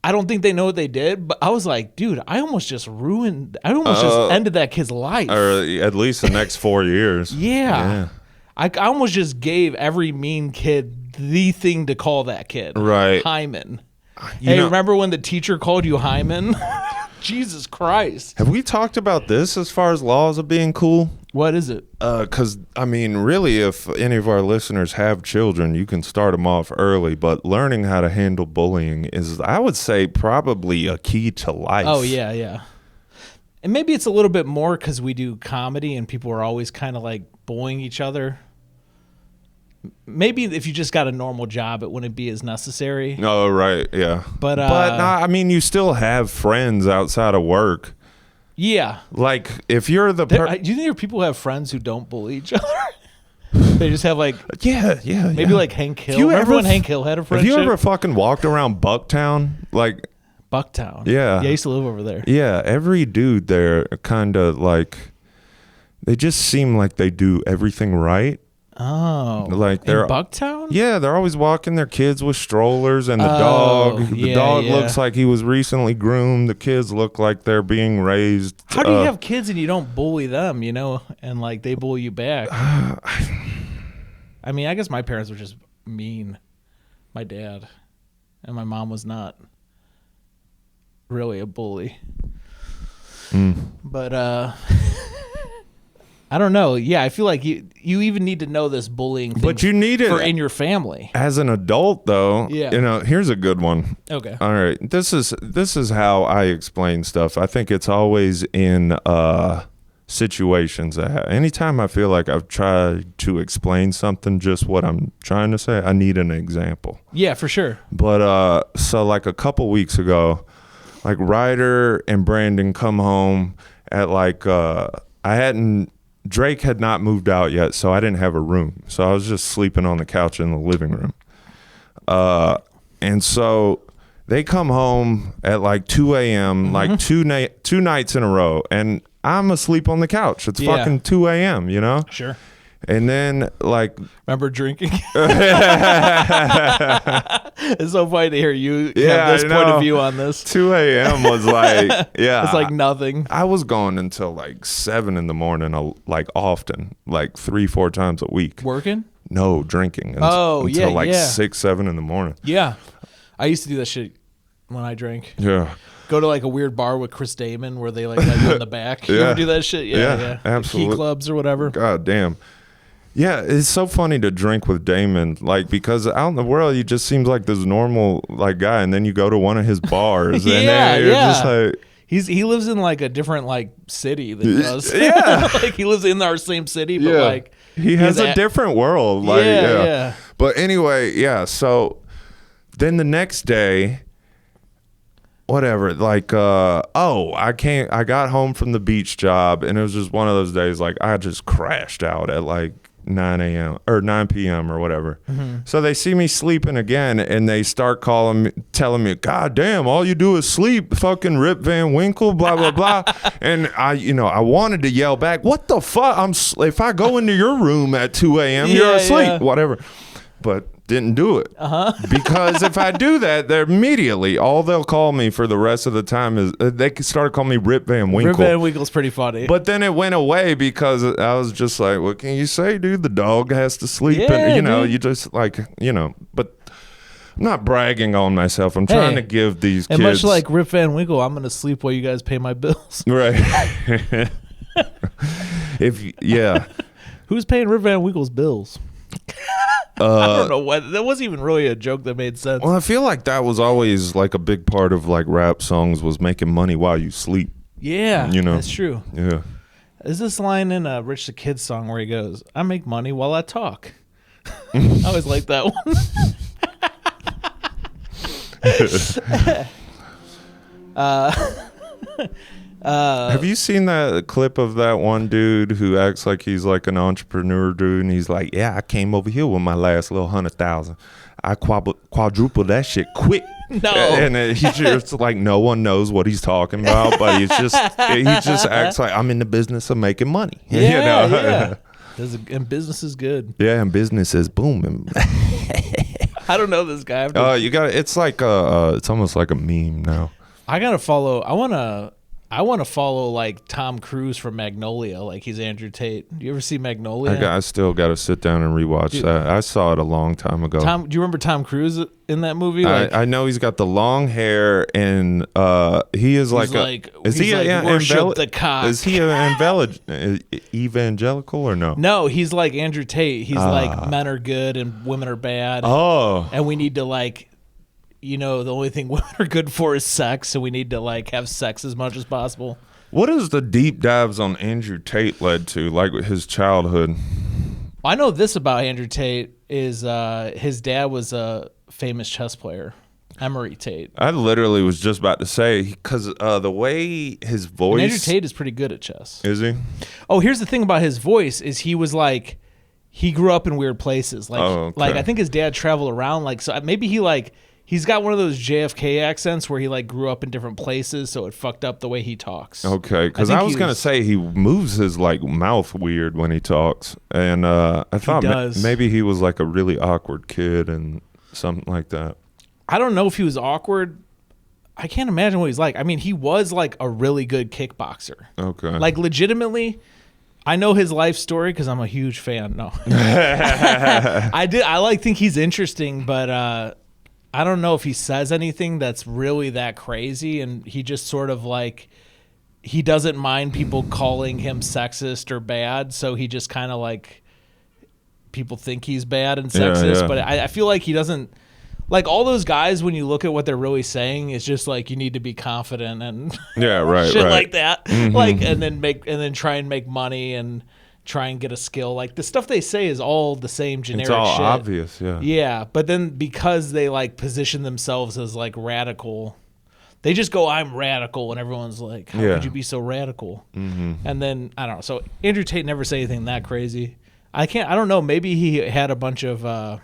I don't think they know what they did, but I was like, dude, I almost just ended that kid's life. Or at least the next 4 years. Yeah. I almost just gave every mean kid the thing to call that kid. Right. Hyman. Remember when the teacher called you Hyman? Jesus Christ. Have we talked about this as far as laws of being cool? What is it? Because, I mean, really, if any of our listeners have children, you can start them off early. But learning how to handle bullying is, I would say, probably a key to life. Oh, yeah, yeah. And maybe it's a little bit more because we do comedy and people are always kind of like bullying each other. Maybe if you just got a normal job, it wouldn't be as necessary. Oh, right, yeah. But no, I mean, you still have friends outside of work. Yeah. Like, if you're the... Do you think there are people who have friends who don't bully each other? They just have like... Yeah. Maybe like Hank Hill. Remember when Hank Hill had a friendship? Have you ever fucking walked around Bucktown? Like... Bucktown? Yeah. Yeah, I used to live over there. Yeah, every dude there kind of like... They just seem like they do everything right. Oh. Like they're... In Bucktown? Yeah, they're always walking their kids with strollers, and the dog looks like he was recently groomed. The kids look like they're being raised. How do you have kids and you don't bully them, you know, and like they bully you back? I mean, I guess my parents were just mean. My dad and my mom was not really a bully. But I don't know. Yeah, I feel like you even need to know this bullying thing. But you need it in your family. As an adult, though. Yeah. You know, here's a good one. Okay. All right. This is how I explain stuff. I think it's always in situations. Anytime I feel like I've tried to explain something, just what I'm trying to say, I need an example. Yeah, for sure. But so like a couple weeks ago, like Ryder and Brandon come home at like Drake had not moved out yet, so I didn't have a room. So I was just sleeping on the couch in the living room. And so they come home at like 2 a.m., like two nights in a row, and I'm asleep on the couch. It's fucking 2 a.m., you know? Sure. And then, like... Remember drinking? It's so funny to hear you have this point of view on this. 2 a.m. was like... Yeah. It's like nothing. I was going until like 7 in the morning, like often, like 3-4 times a week. Working? No, drinking. Until like 6, 7 in the morning. Yeah. I used to do that shit when I drank. Yeah. Go to like a weird bar with Chris Damon where they like let you in the back. You ever do that shit? Yeah. Absolutely. Key clubs or whatever. God damn. Yeah, it's so funny to drink with Damon, like, because out in the world he just seems like this normal like guy, and then you go to one of his bars, and then you're just like, he lives in like a different like city than does. Yeah, like he lives in our same city, but like he has a different world. Like, yeah. But anyway, yeah. So then the next day, whatever, like, I got home from the beach job, and it was just one of those days, like, I just crashed out at like 9 a.m. or 9 p.m. or whatever. So they see me sleeping again, and they start telling me, God damn, all you do is sleep, fucking Rip Van Winkle, blah, blah, blah. And I wanted to yell back, what the fuck? If I go into your room at 2 a.m., you're asleep, whatever. But didn't do it. Because if I do that, they're immediately, all they'll call me for the rest of the time is, they started calling me Rip Van Winkle. Rip Van Winkle's pretty funny. But then it went away because I was just like, what can you say, dude? The dog has to sleep. And, you just like, but I'm not bragging on myself. I'm trying to give these kids. And much like Rip Van Winkle, I'm going to sleep while you guys pay my bills. Right. Who's paying Rip Van Winkle's bills? I don't know what. That wasn't even really a joke that made sense. Well, I feel like that was always like a big part of like rap songs was making money while you sleep. Yeah, that's true. Yeah. Is this line in a Rich the Kid song where he goes, I make money while I talk? I always like that one. Have you seen that clip of that one dude who acts like he's like an entrepreneur dude, and he's like, yeah, I came over here with my last little 100,000. I quadrupled that shit quick. No. And he's just like, no one knows what he's talking about, but he just acts like, I'm in the business of making money. Yeah. And business is good. Yeah, and business is booming. I don't know this guy. It's like it's almost like a meme now. I gotta follow. I I want to follow like Tom Cruise from Magnolia, like he's Andrew Tate. Do you ever see Magnolia? I still got to sit down and rewatch that. I saw it a long time ago. Do you remember Tom Cruise in that movie? I know he's got the long hair, and he is like worship the cock. Is he an evangelical or no? No, he's like Andrew Tate. He's like men are good and women are bad. Oh, and we need to like. The only thing women are good for is sex, so we need to like have sex as much as possible. What is the deep dives on Andrew Tate led to, like his childhood? I know this about Andrew Tate is his dad was a famous chess player, Emery Tate. I literally was just about to say, because the way his voice... And Andrew Tate is pretty good at chess. Is he? Oh, here's the thing about his voice is he was like, he grew up in weird places. Like, like I think his dad traveled around, like, so maybe he like... He's got one of those JFK accents where he like grew up in different places, so it fucked up the way he talks. Okay, because I was gonna say he moves his like mouth weird when he talks, and I thought maybe he was like a really awkward kid and something like that. I don't know if he was awkward. I can't imagine what he's like. I mean, he was like a really good kickboxer. Okay, like legitimately. I know his life story because I'm a huge fan. No, I think he's interesting, but. I don't know if he says anything that's really that crazy, and he just sort of like he doesn't mind people calling him sexist or bad, so he just kind of like people think he's bad and sexist, but I feel like he doesn't like all those guys when you look at what they're really saying is just like you need to be confident and shit like that. Like and then try and make money and try and get a skill. Like the stuff they say is all the same generic shit. It's all obvious, yeah. Yeah, but then because they like position themselves as like radical, they just go, I'm radical, and everyone's like, how could you be so radical? And then, I don't know. So Andrew Tate never said anything that crazy. I don't know. Maybe he had a bunch of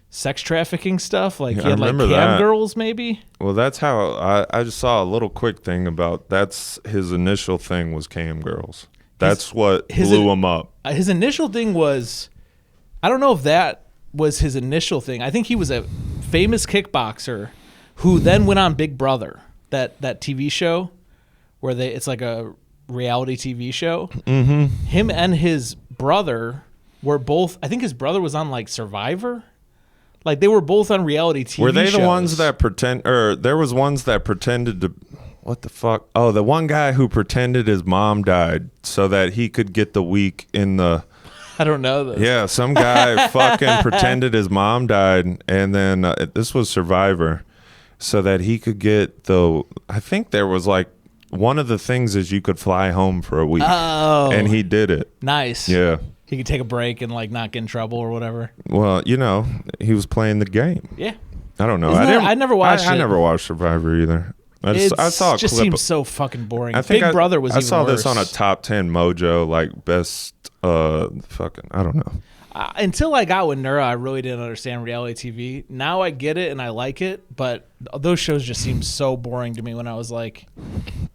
sex trafficking stuff. Like he had like cam girls maybe. Well, that's how I just saw a little quick thing about that's his initial thing was cam girls. That's what blew him up. His initial thing was, I don't know if that was his initial thing. I think he was a famous kickboxer who then went on Big Brother, that TV show where it's like a reality TV show. Him and his brother were both, I think his brother was on like Survivor. Like they were both on reality TV shows. Were they the ones that there was ones that pretended to... What the fuck? Oh, the one guy who pretended his mom died so that he could get the week in the... I don't know this. Yeah, some guy fucking pretended his mom died, and then this was Survivor, so that he could get the... I think there was like... One of the things is you could fly home for a week. Oh. And he did it. Nice. Yeah. He could take a break and like not get in trouble or whatever. Well, he was playing the game. Yeah. I don't know. I never watched it. I never watched Survivor either. I saw a just clip. Seems so fucking boring. I think Big Brother was. I even saw worse. this on a top 10 Mojo, like best. Fucking. I don't know. Until I got with Nura, I really didn't understand reality TV. Now I get it and I like it, but those shows just seem so boring to me when I was like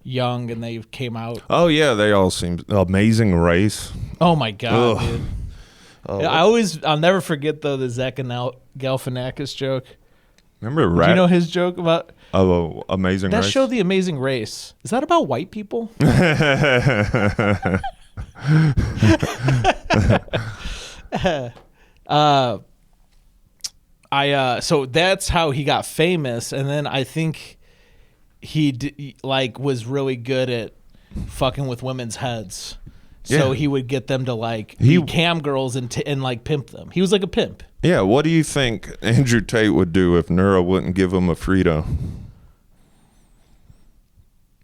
young and they came out. Oh yeah, they all seem Amazing Race. Oh my god, dude. I'll never forget though the Zach and Galifianakis joke. Remember Do you know his joke about? Oh, Amazing Race. That show, The Amazing Race. Is that about white people? So that's how he got famous, and then I think he was really good at fucking with women's heads. So he would get them to like be cam girls and like pimp them. He was like a pimp. Yeah. What do you think Andrew Tate would do if Nura wouldn't give him a Frito?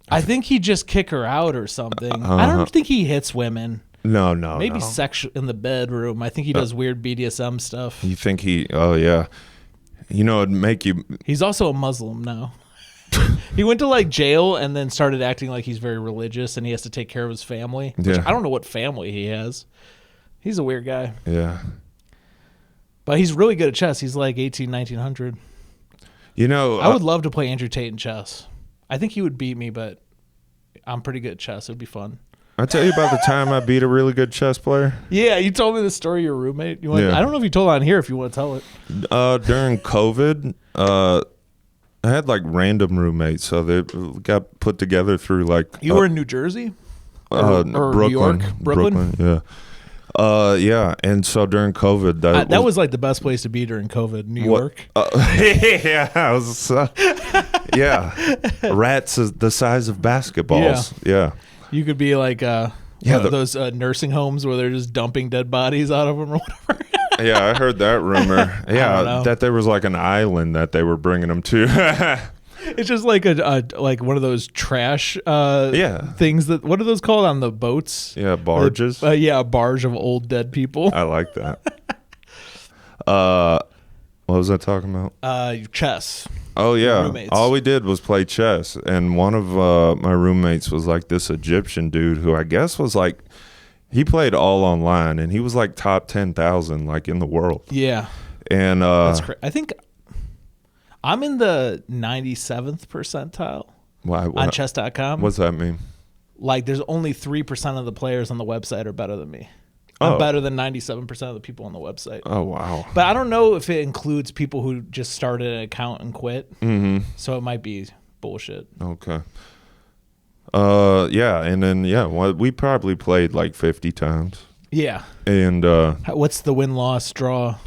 I think he'd just kick her out or something. I don't think he hits women. No. Maybe sexual in the bedroom. I think he does weird BDSM stuff. You think he? Oh yeah. It'd make you. He's also a Muslim now. He went to like jail and then started acting like he's very religious and he has to take care of his family. Which I don't know what family he has. He's a weird guy. Yeah. But he's really good at chess. He's like 1900. I would love to play Andrew Tate in chess. I think he would beat me, but I'm pretty good at chess. It would be fun. I tell you about the time I beat a really good chess player. Yeah, you told me the story of your roommate. I don't know if you told it on here if you want to tell it. During COVID, I had like random roommates, so they got put together through like. You were in New Jersey, or Brooklyn, New York, Brooklyn. Yeah. Yeah, and so during COVID, that was like the best place to be during COVID, New York. Yeah, I was. Yeah, rats is the size of basketballs. Yeah. You could be like one of those nursing homes where they're just dumping dead bodies out of them or whatever. Yeah, I heard that rumor. Yeah, that there was like an island that they were bringing them to. It's just like like one of those trash things that, what are those called on the boats? Yeah, barges. A barge of old dead people. I like that. What was I talking about? Chess. Oh yeah, all we did was play chess, and one of my roommates was like this Egyptian dude who I guess was like, he played all online, and he was like top 10,000 like in the world. Yeah, and that's crazy. I think I'm in the 97th percentile on chess.com. What's that mean? Like, there's only 3% of the players on the website are better than me. I'm better than 97% of the people on the website. Oh, wow. But I don't know if it includes people who just started an account and quit. Mm-hmm. So it might be bullshit. Okay. Yeah, and then, we probably played like 50 times. Yeah. And what's the win-loss draw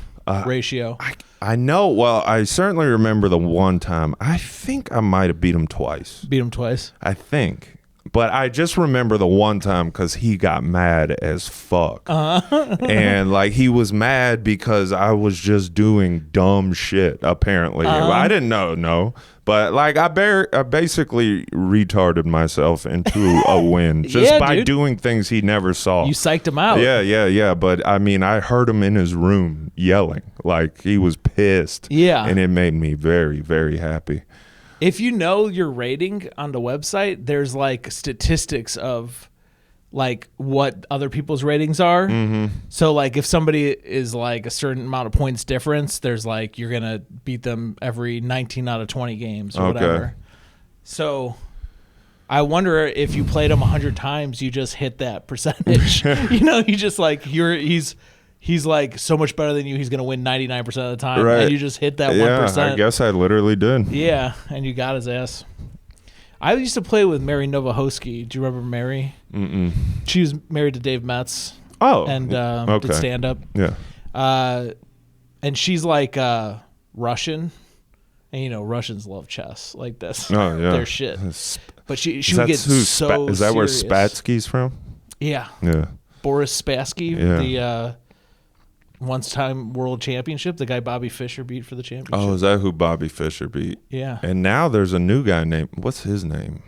ratio? I know. Well, I certainly remember the one time. I think I might have beat him twice. Beat him twice? I think. But I just remember the one time because he got mad as fuck. And like he was mad because I was just doing dumb shit, apparently. I didn't know, no. But like I basically retarded myself into a win just by doing things he never saw. You psyched him out. Yeah. But I mean, I heard him in his room yelling. Like he was pissed. Yeah. And it made me very, very happy. If you know your rating on the website, there's like statistics of like what other people's ratings are. Mm-hmm. So like if somebody is like a certain amount of points difference, there's like you're going to beat them every 19 out of 20 games or whatever. So I wonder if you played him 100 times, you just hit that percentage. You just like he's like so much better than you. He's going to win 99% of the time. Right. And you just hit that 1%. Yeah, I guess I literally did. Yeah, and you got his ass. I used to play with Mary Novohosky. Do you remember Mary? Mm-mm. She was married to Dave Metz. Oh. And did stand-up. Yeah. And she's like Russian. And, Russians love chess. Like that's their shit. But she would get so Is that serious. where Spassky's from? Yeah. Yeah. Boris Spassky, the once-time world championship, the guy Bobby Fischer beat for the championship. Oh, is that who Bobby Fischer beat? Yeah. And now there's a new guy named, what's his name?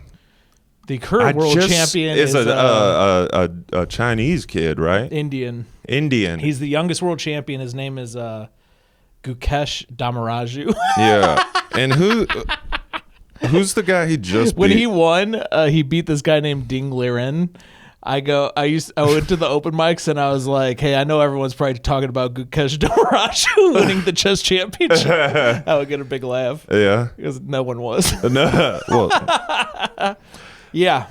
The current world champion is a Chinese kid, right? Indian. He's the youngest world champion. His name is Gukesh Damaraju. Yeah. And who's the guy he just beat? When he won, he beat this guy named Ding Liren. I went to the open mics and I was like, hey, I know everyone's probably talking about Gukesh Damaraju winning the chess championship. I would get a big laugh. Yeah. Because no one was. No. Well. Yeah.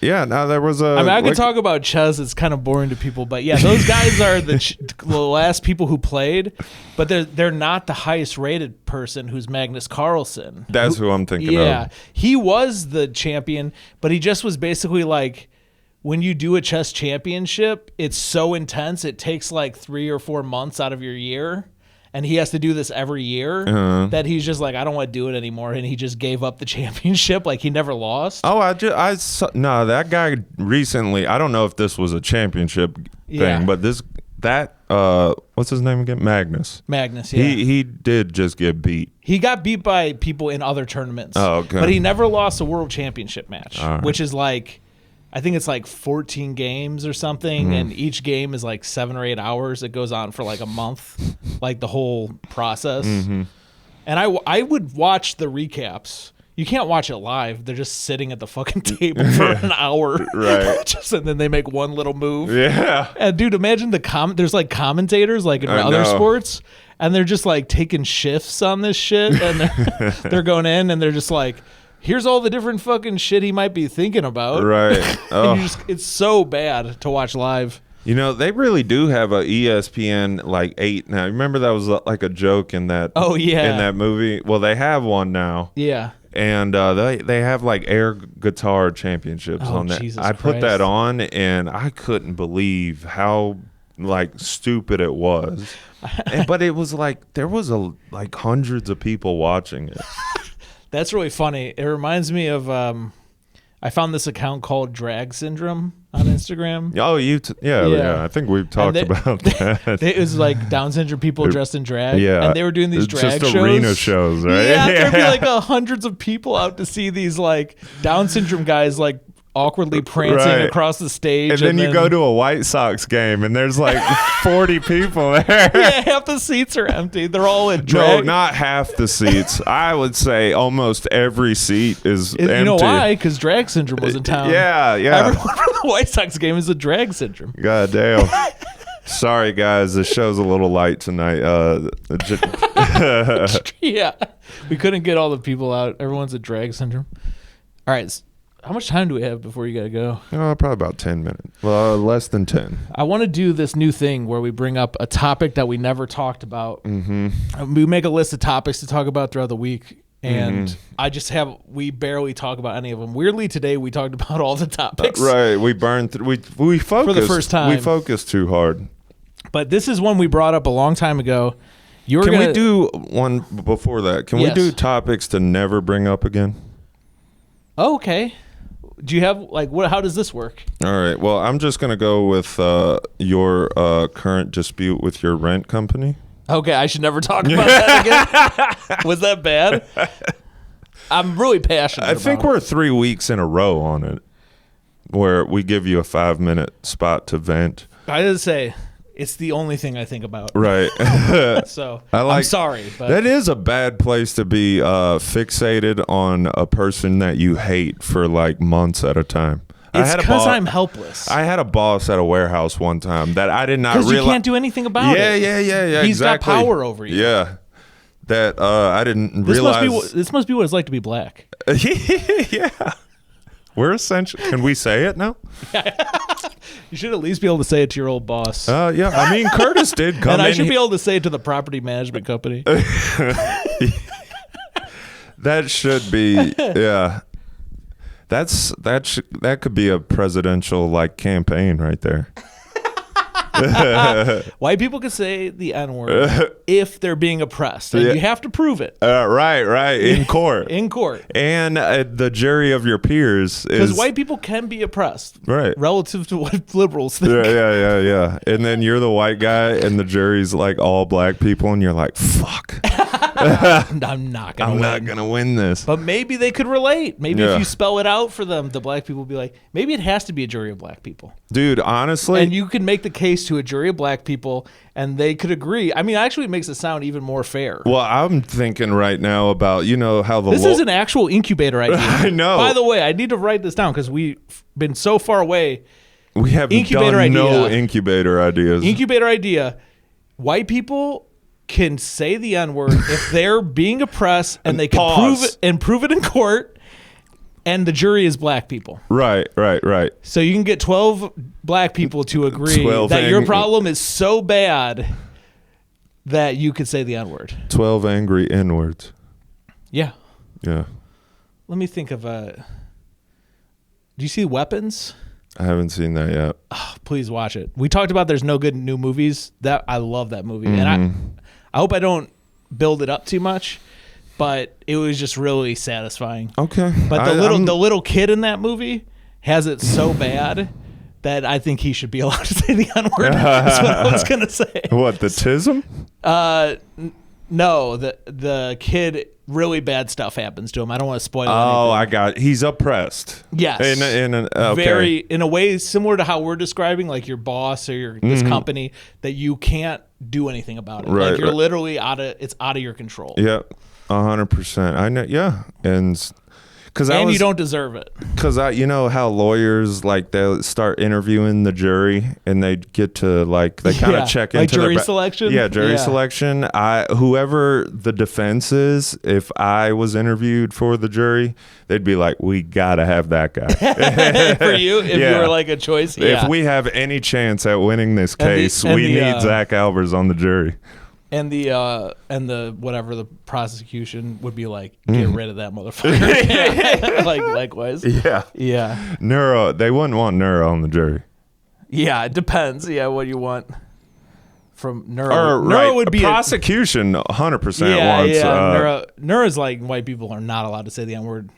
Now there was a... I could talk about chess. It's kind of boring to people. But yeah, those guys are the last people who played. But they're not the highest rated person who's Magnus Carlsen. That's who I'm thinking of. Yeah. He was the champion, but he just was basically like... When you do a chess championship, it's so intense. It takes like 3 or 4 months out of your year. And he has to do this every year that he's just like, I don't want to do it anymore. And he just gave up the championship. Like he never lost. Oh, that guy recently, I don't know if this was a championship thing, but what's his name again? Magnus. Magnus, yeah. He did just get beat. He got beat by people in other tournaments. Oh, okay. But he never lost a world championship match, which is like, I think it's like 14 games or something, and each game is like 7 or 8 hours. It goes on for like a month, like the whole process. Mm-hmm. And I would watch the recaps. You can't watch it live. They're just sitting at the fucking table for an hour. Right. And then they make one little move. Yeah. And dude, imagine there's like commentators like in other sports, and they're just like taking shifts on this shit, and they're going in and they're just like, here's all the different fucking shit he might be thinking about. Right. And it's so bad to watch live. You know, they really do have a ESPN like 8 now. Remember that was like a joke in that in that movie? Well, they have one now. Yeah. And they have like air guitar championships on there. I put that on and I couldn't believe how like stupid it was. But it was like there was like hundreds of people watching it. That's really funny. It reminds me of I found this account called Drag Syndrome on Instagram. Oh, yeah. I think we've talked about that. It was like Down syndrome people dressed in drag. Yeah, and they were doing these drag just shows. Arena shows, right? Yeah, there'd be like hundreds of people out to see these like Down syndrome guys like awkwardly prancing across the stage. And then you go to a White Sox game and there's like 40 people there. Yeah, half the seats are empty. They're all in drag. No, not half the seats. I would say almost every seat is empty. You know why? Because Drag Syndrome was in town. Yeah. Everyone from the White Sox game is a Drag Syndrome. God damn. Sorry, guys. The show's a little light tonight. Yeah. We couldn't get all the people out. Everyone's a Drag Syndrome. All right. How much time do we have before you got to go? Probably about 10 minutes. Well, less than 10. I want to do this new thing where we bring up a topic that we never talked about. Mm-hmm. We make a list of topics to talk about throughout the week. And we barely talk about any of them. Weirdly, today we talked about all the topics. Right. We burned through. We focused. For the first time. We focused too hard. But this is one we brought up a long time ago. Can we do one before that? Can we do topics to never bring up again? Oh, okay. Do you have how does this work? All right. Well, I'm just going to go with your current dispute with your rent company. Okay, I should never talk about that again. Was that bad? I'm really passionate I think we're 3 weeks in a row on it where we give you a 5-minute spot to vent. I didn't say it's the only thing I think about. Right. So I'm sorry. But that is a bad place to be fixated on a person that you hate for like months at a time. It's because I'm helpless. I had a boss at a warehouse one time that I did not realize. Because you can't do anything about it. Yeah. He's got power over you. Yeah. That I didn't realize. This must be what it's like to be black. Yeah. We're essential. Can we say it now? You should at least be able to say it to your old boss. Yeah. I mean, Curtis did come in. And I should be able to say it to the property management company. That should be, yeah. That could be a presidential like campaign right there. White people can say the N-word if they're being oppressed, and you have to prove it. Right, in court. In court. And the jury of your peers is... Because white people can be oppressed, right, relative to what liberals think. Yeah. And then you're the white guy, and the jury's like all black people, and you're like, fuck. I'm not gonna win this. But maybe they could relate. Maybe if you spell it out for them, the black people will be like, maybe it has to be a jury of black people. Dude, honestly. And you can make the case to a jury of black people, and they could agree. I mean, actually, it makes it sound even more fair. Well, I'm thinking right now about, how the... This is an actual incubator idea. I know. By the way, I need to write this down because we've been so far away. We have no incubator ideas. Incubator idea. White people can say the N-word if they're being oppressed, and they can prove it in court, and the jury is black people. Right. So you can get 12 black people to agree that your problem is so bad that you could say the N-word. 12 angry N-words. Yeah. Yeah. Let me think of a... Do you see Weapons? I haven't seen that yet. Oh, please watch it. We talked about there's no good new movies. I love that movie. And I hope I don't build it up too much, but it was just really satisfying. Okay. But the little kid in that movie has it so bad that I think he should be allowed to say the N-word. That's what I was going to say. What, the tism? No, the kid, really bad stuff happens to him. I don't want to spoil anything. I got it. He's oppressed. Yes. In a way similar to how we're describing, like your boss or this company, that you can't do anything about it. Right, like you're literally it's out of your control. Yeah, 100%. I know. Yeah, and You don't deserve it. Because you know how lawyers like they'll start interviewing the jury and they get to like they kind of check into jury selection. Yeah, jury selection. Whoever the defense is, if I was interviewed for the jury, they'd be like, we gotta have that guy for you if you were like a choice. If we have any chance at winning this case, we need Zach Albers on the jury. And the whatever the prosecution would be like, get rid of that motherfucker. Like likewise. Yeah. Neuro. They wouldn't want Neuro on the jury. Yeah, it depends. Yeah, what you want from Neuro. Neuro would be prosecution. 100% wants. Yeah. Neuro's like white people are not allowed to say the N-word.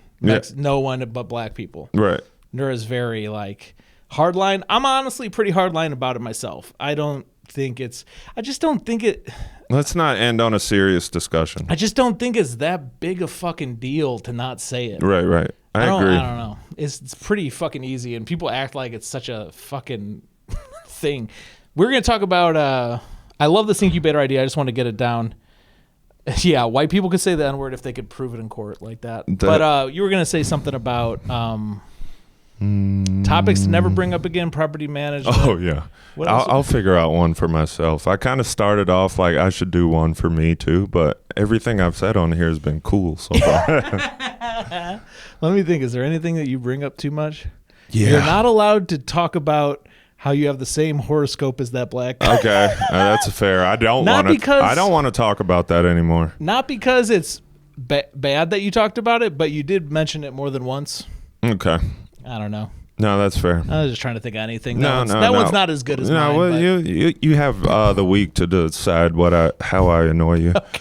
No one but black people. Right. Neuro's very like hardline. I'm honestly pretty hardline about it myself. I just don't think it. Let's not end on a serious discussion. I just don't think it's that big a fucking deal to not say it. Right. I agree. I don't know. It's pretty fucking easy, and people act like it's such a fucking thing. We're gonna talk about. I love this incubator idea. I just want to get it down. Yeah, white people could say the N-word if they could prove it in court like that. But you were gonna say something about topics to never bring up again. Property management. Oh yeah. I'll figure out one for myself. I kind of started off like I should do one for me too, but everything I've said on here has been cool so far. Let me think. Is there anything that you bring up too much? Yeah. You're not allowed to talk about how you have the same horoscope as that black guy. Okay, that's fair. I don't want to talk about that anymore. Not because it's bad that you talked about it, but you did mention it more than once. Okay. I don't know. No, that's fair. I was just trying to think of anything. That one's not as good as mine. Well, you have the week to decide how I annoy you. Okay.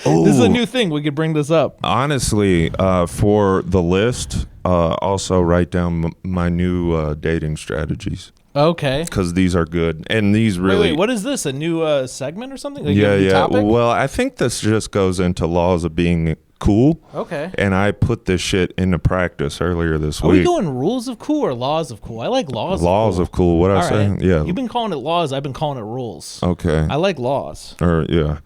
This is a new thing. We could bring this up. Honestly, for the list, also write down my new dating strategies. Okay. Because these are good, and these really. Wait, what is this? A new segment or something? Like yeah. Topic? Well, I think this just goes into laws of being cool. Okay. And I put this shit into practice earlier this week. Are we doing rules of cool or laws of cool? I like laws. Laws of cool. What I say? Right. Yeah. You've been calling it laws. I've been calling it rules. Okay. I like laws. Yeah.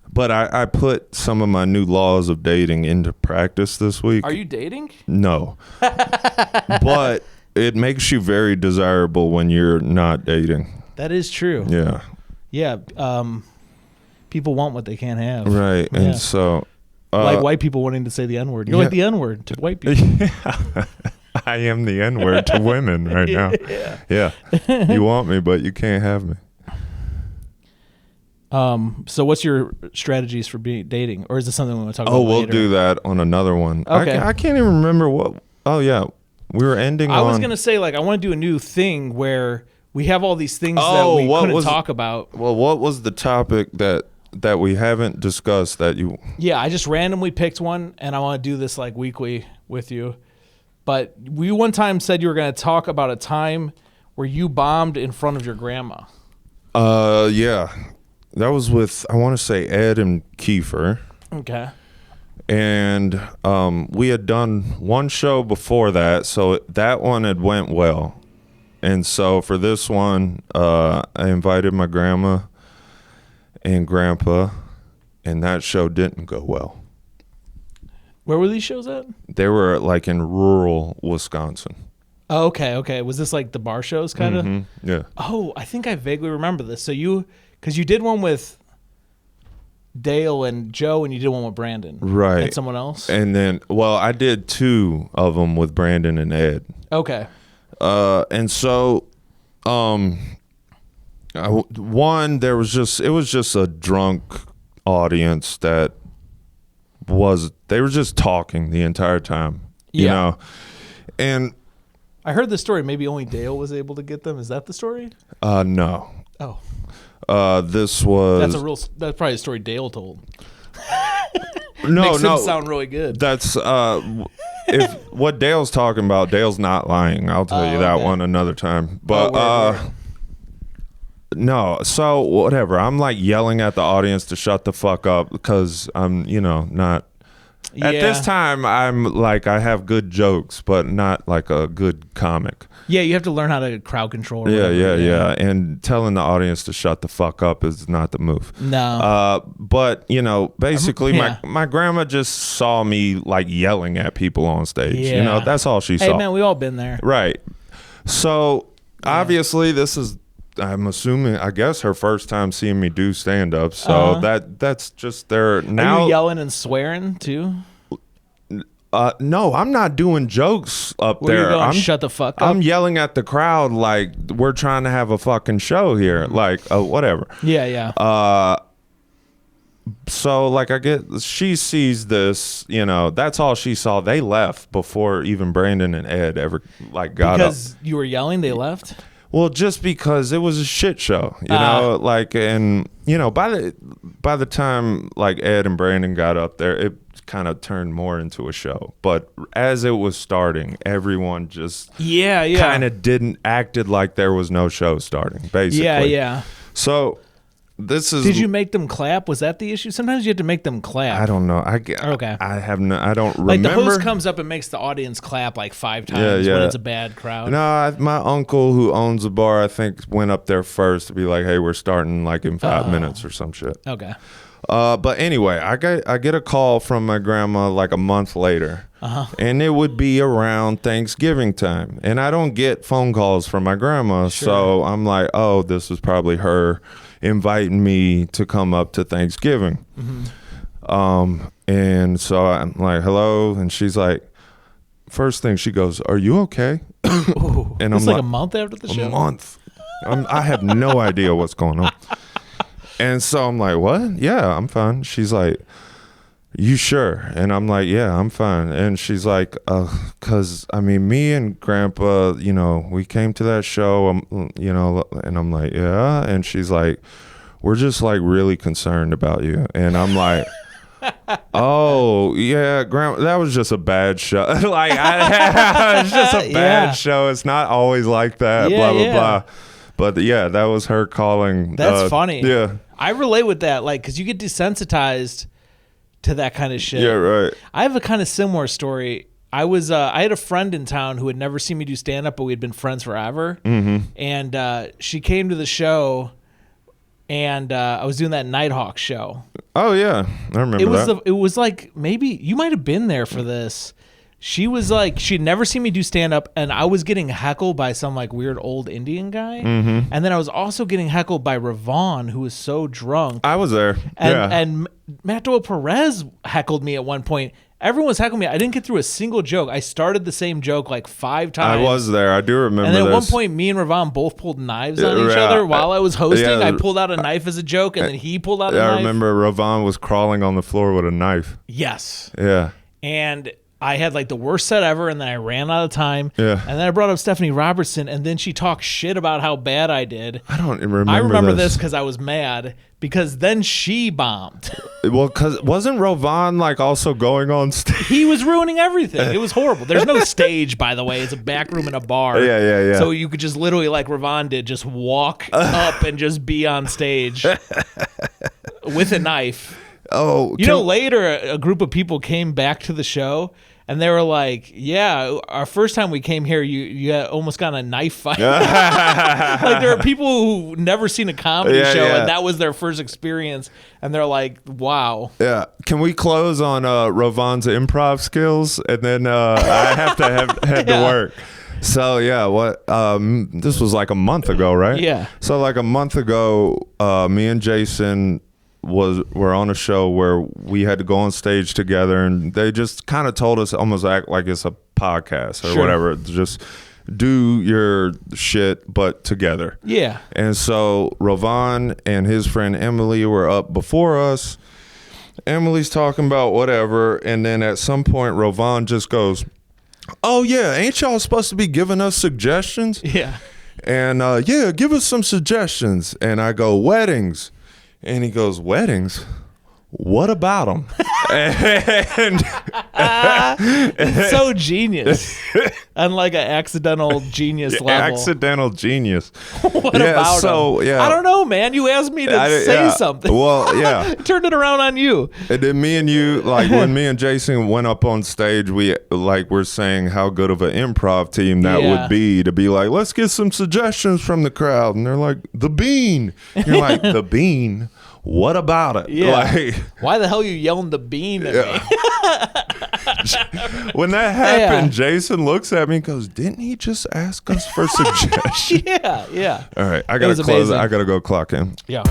But I put some of my new laws of dating into practice this week. Are you dating? No. But it makes you very desirable when you're not dating. That is true. Yeah. Yeah. People want what they can't have. Right. Yeah. And so. Like white people wanting to say the N-word. You're like the N-word to white people. Yeah. I am the N-word to women right now. Yeah. You want me, but you can't have me. So what's your strategies for dating? Or is this something we want to talk about later? We'll do that on another one. Okay. I can't even remember what. Oh, yeah. We were ending I was going to say, like, I want to do a new thing where we have all these things that we couldn't talk about. Well, what was the topic that we haven't discussed that you... Yeah, I just randomly picked one, and I want to do this like weekly with you. But we one time said you were going to talk about a time where you bombed in front of your grandma. Yeah. That was with, I want to say, Ed and Kiefer. Okay. And we had done one show before that, so that one had went well. And so for this one, I invited my grandma and grandpa, and that show didn't go well. Where were these shows at? They were like in rural Wisconsin. Oh, okay. Was this like the bar shows kind of? Mm-hmm. Yeah. Oh, I think I vaguely remember this. So because you did one with Dale and Joe, and you did one with Brandon. Right. And someone else? And then, I did two of them with Brandon and Ed. Okay. And so, one, it was just a drunk audience they were just talking the entire time, you know? And I heard the story. Maybe only Dale was able to get them. Is that the story? No. Oh. This was... That's probably a story Dale told. Makes him sound really good. That's, if what Dale's talking about, Dale's not lying. I'll tell you that one another time. But, no, so whatever. I'm like yelling at the audience to shut the fuck up because I'm, not At this time, I'm like, I have good jokes, but not like a good comic. Yeah, you have to learn how to crowd control. Yeah. And telling the audience to shut the fuck up is not the move. No. But, basically my grandma just saw me like yelling at people on stage. Yeah. That's all she saw. Hey, man, we all been there. Right. So, obviously, this is, I'm assuming, I guess, her first time seeing me do stand-up. So that's just there now. Are you yelling and swearing, too? No, I'm not doing jokes up Where there. I'm shut the fuck up. I'm yelling at the crowd like we're trying to have a fucking show here, like whatever. Yeah. So like she sees this, that's all she saw. They left before even Brandon and Ed ever like got up. Because you were yelling, they left? Well, just because it was a shit show, like, and by the time like Ed and Brandon got up there, it kind of turned more into a show. But as it was starting, everyone just kind of acted like there was no show starting, basically. Yeah. So this is. Did you make them clap? Was that the issue? Sometimes you have to make them clap. I don't know. Okay. I have no. I don't remember. Like the host comes up and makes the audience clap like 5 times when it's a bad crowd. No, my uncle who owns a bar, I think, went up there first to be like, "Hey, we're starting like in 5 minutes or some shit." Okay. But anyway, I get a call from my grandma like a month later, and it would be around Thanksgiving time, and I don't get phone calls from my grandma, so I'm like, oh, this is probably her inviting me to come up to Thanksgiving. And so I'm like, hello, and she's like, first thing she goes, "Are you okay?" Ooh, and it's like a month after the show. A month. I have no idea what's going on. And so I'm like, what? Yeah, I'm fine. She's like, you sure? And I'm like, yeah, I'm fine. And she's like, because, me and Grandpa, we came to that show, and I'm like, yeah. And she's like, we're just like really concerned about you. And I'm like, oh, yeah, Grandma, that was just a bad show. It's just a bad show. It's not always like that, blah, blah, blah. But yeah, that was her calling. That's funny. Yeah. I relate with that, like, because you get desensitized to that kind of shit. Yeah, right. I have a kind of similar story. I had a friend in town who had never seen me do stand-up, but we had been friends forever. Mm-hmm. And she came to the show, and I was doing that Nighthawk show. Oh, yeah. I remember that. It was like, maybe, you might have been there for this. She was like, she'd never seen me do stand-up, and I was getting heckled by some like weird old Indian guy. Mm-hmm. And then I was also getting heckled by Ravon, who was so drunk. I was there. And Matt Doyle Perez heckled me at one point. Everyone was heckling me. I didn't get through a single joke. I started the same joke like 5 times. I was there. I do remember And then at this. one point, me and Ravon both pulled knives on each other while I was hosting. I pulled out a knife as a joke, and then he pulled out a knife. I remember Ravon was crawling on the floor with a knife. Yes. Yeah. And I had like the worst set ever, and then I ran out of time. Yeah. And then I brought up Stephanie Robertson, and then she talked shit about how bad I did. I don't remember I remember this because I was mad, because then she bombed. Well, because wasn't Ravon like also going on stage? He was ruining everything. It was horrible. There's no stage, by the way. It's a back room in a bar. Yeah. So you could just literally, like Ravon did, just walk up and just be on stage with a knife. Oh, later a group of people came back to the show, and they were like, yeah, our first time we came here, you almost got in a knife fight. Like, there are people who never seen a comedy show, and that was their first experience, and they're like, wow. Yeah. Can we close on Ravon's improv skills? And then I have to head to work. So, yeah, this was like a month ago, right? Yeah. So, like a month ago, me and Jason were on a show where we had to go on stage together, and they just kind of told us, almost act like it's a podcast or whatever, just do your shit but together. Yeah. And so Ravon and his friend Emily were up before us. Emily's talking about whatever, and then at some point Ravon just goes, oh yeah, ain't y'all supposed to be giving us suggestions? Yeah. And yeah, give us some suggestions. And I go, weddings. And he goes, weddings? What about them? It's so genius. on like an accidental genius level. Accidental genius. What about so, him? yeah. I don't know, man. You asked me to say something. Well, yeah. Turned it around on you. And then me and you, like when me and Jason went up on stage, we're saying how good of an improv team that would be to be like, let's get some suggestions from the crowd. And they're like, the bean. You're like, the bean? What about it? Yeah. Like, why the hell are you yelling the bean at me? When that happened, Jason looks at me and goes, didn't he just ask us for suggestions? Yeah. All right. I got to close it. I got to go clock in. Yeah.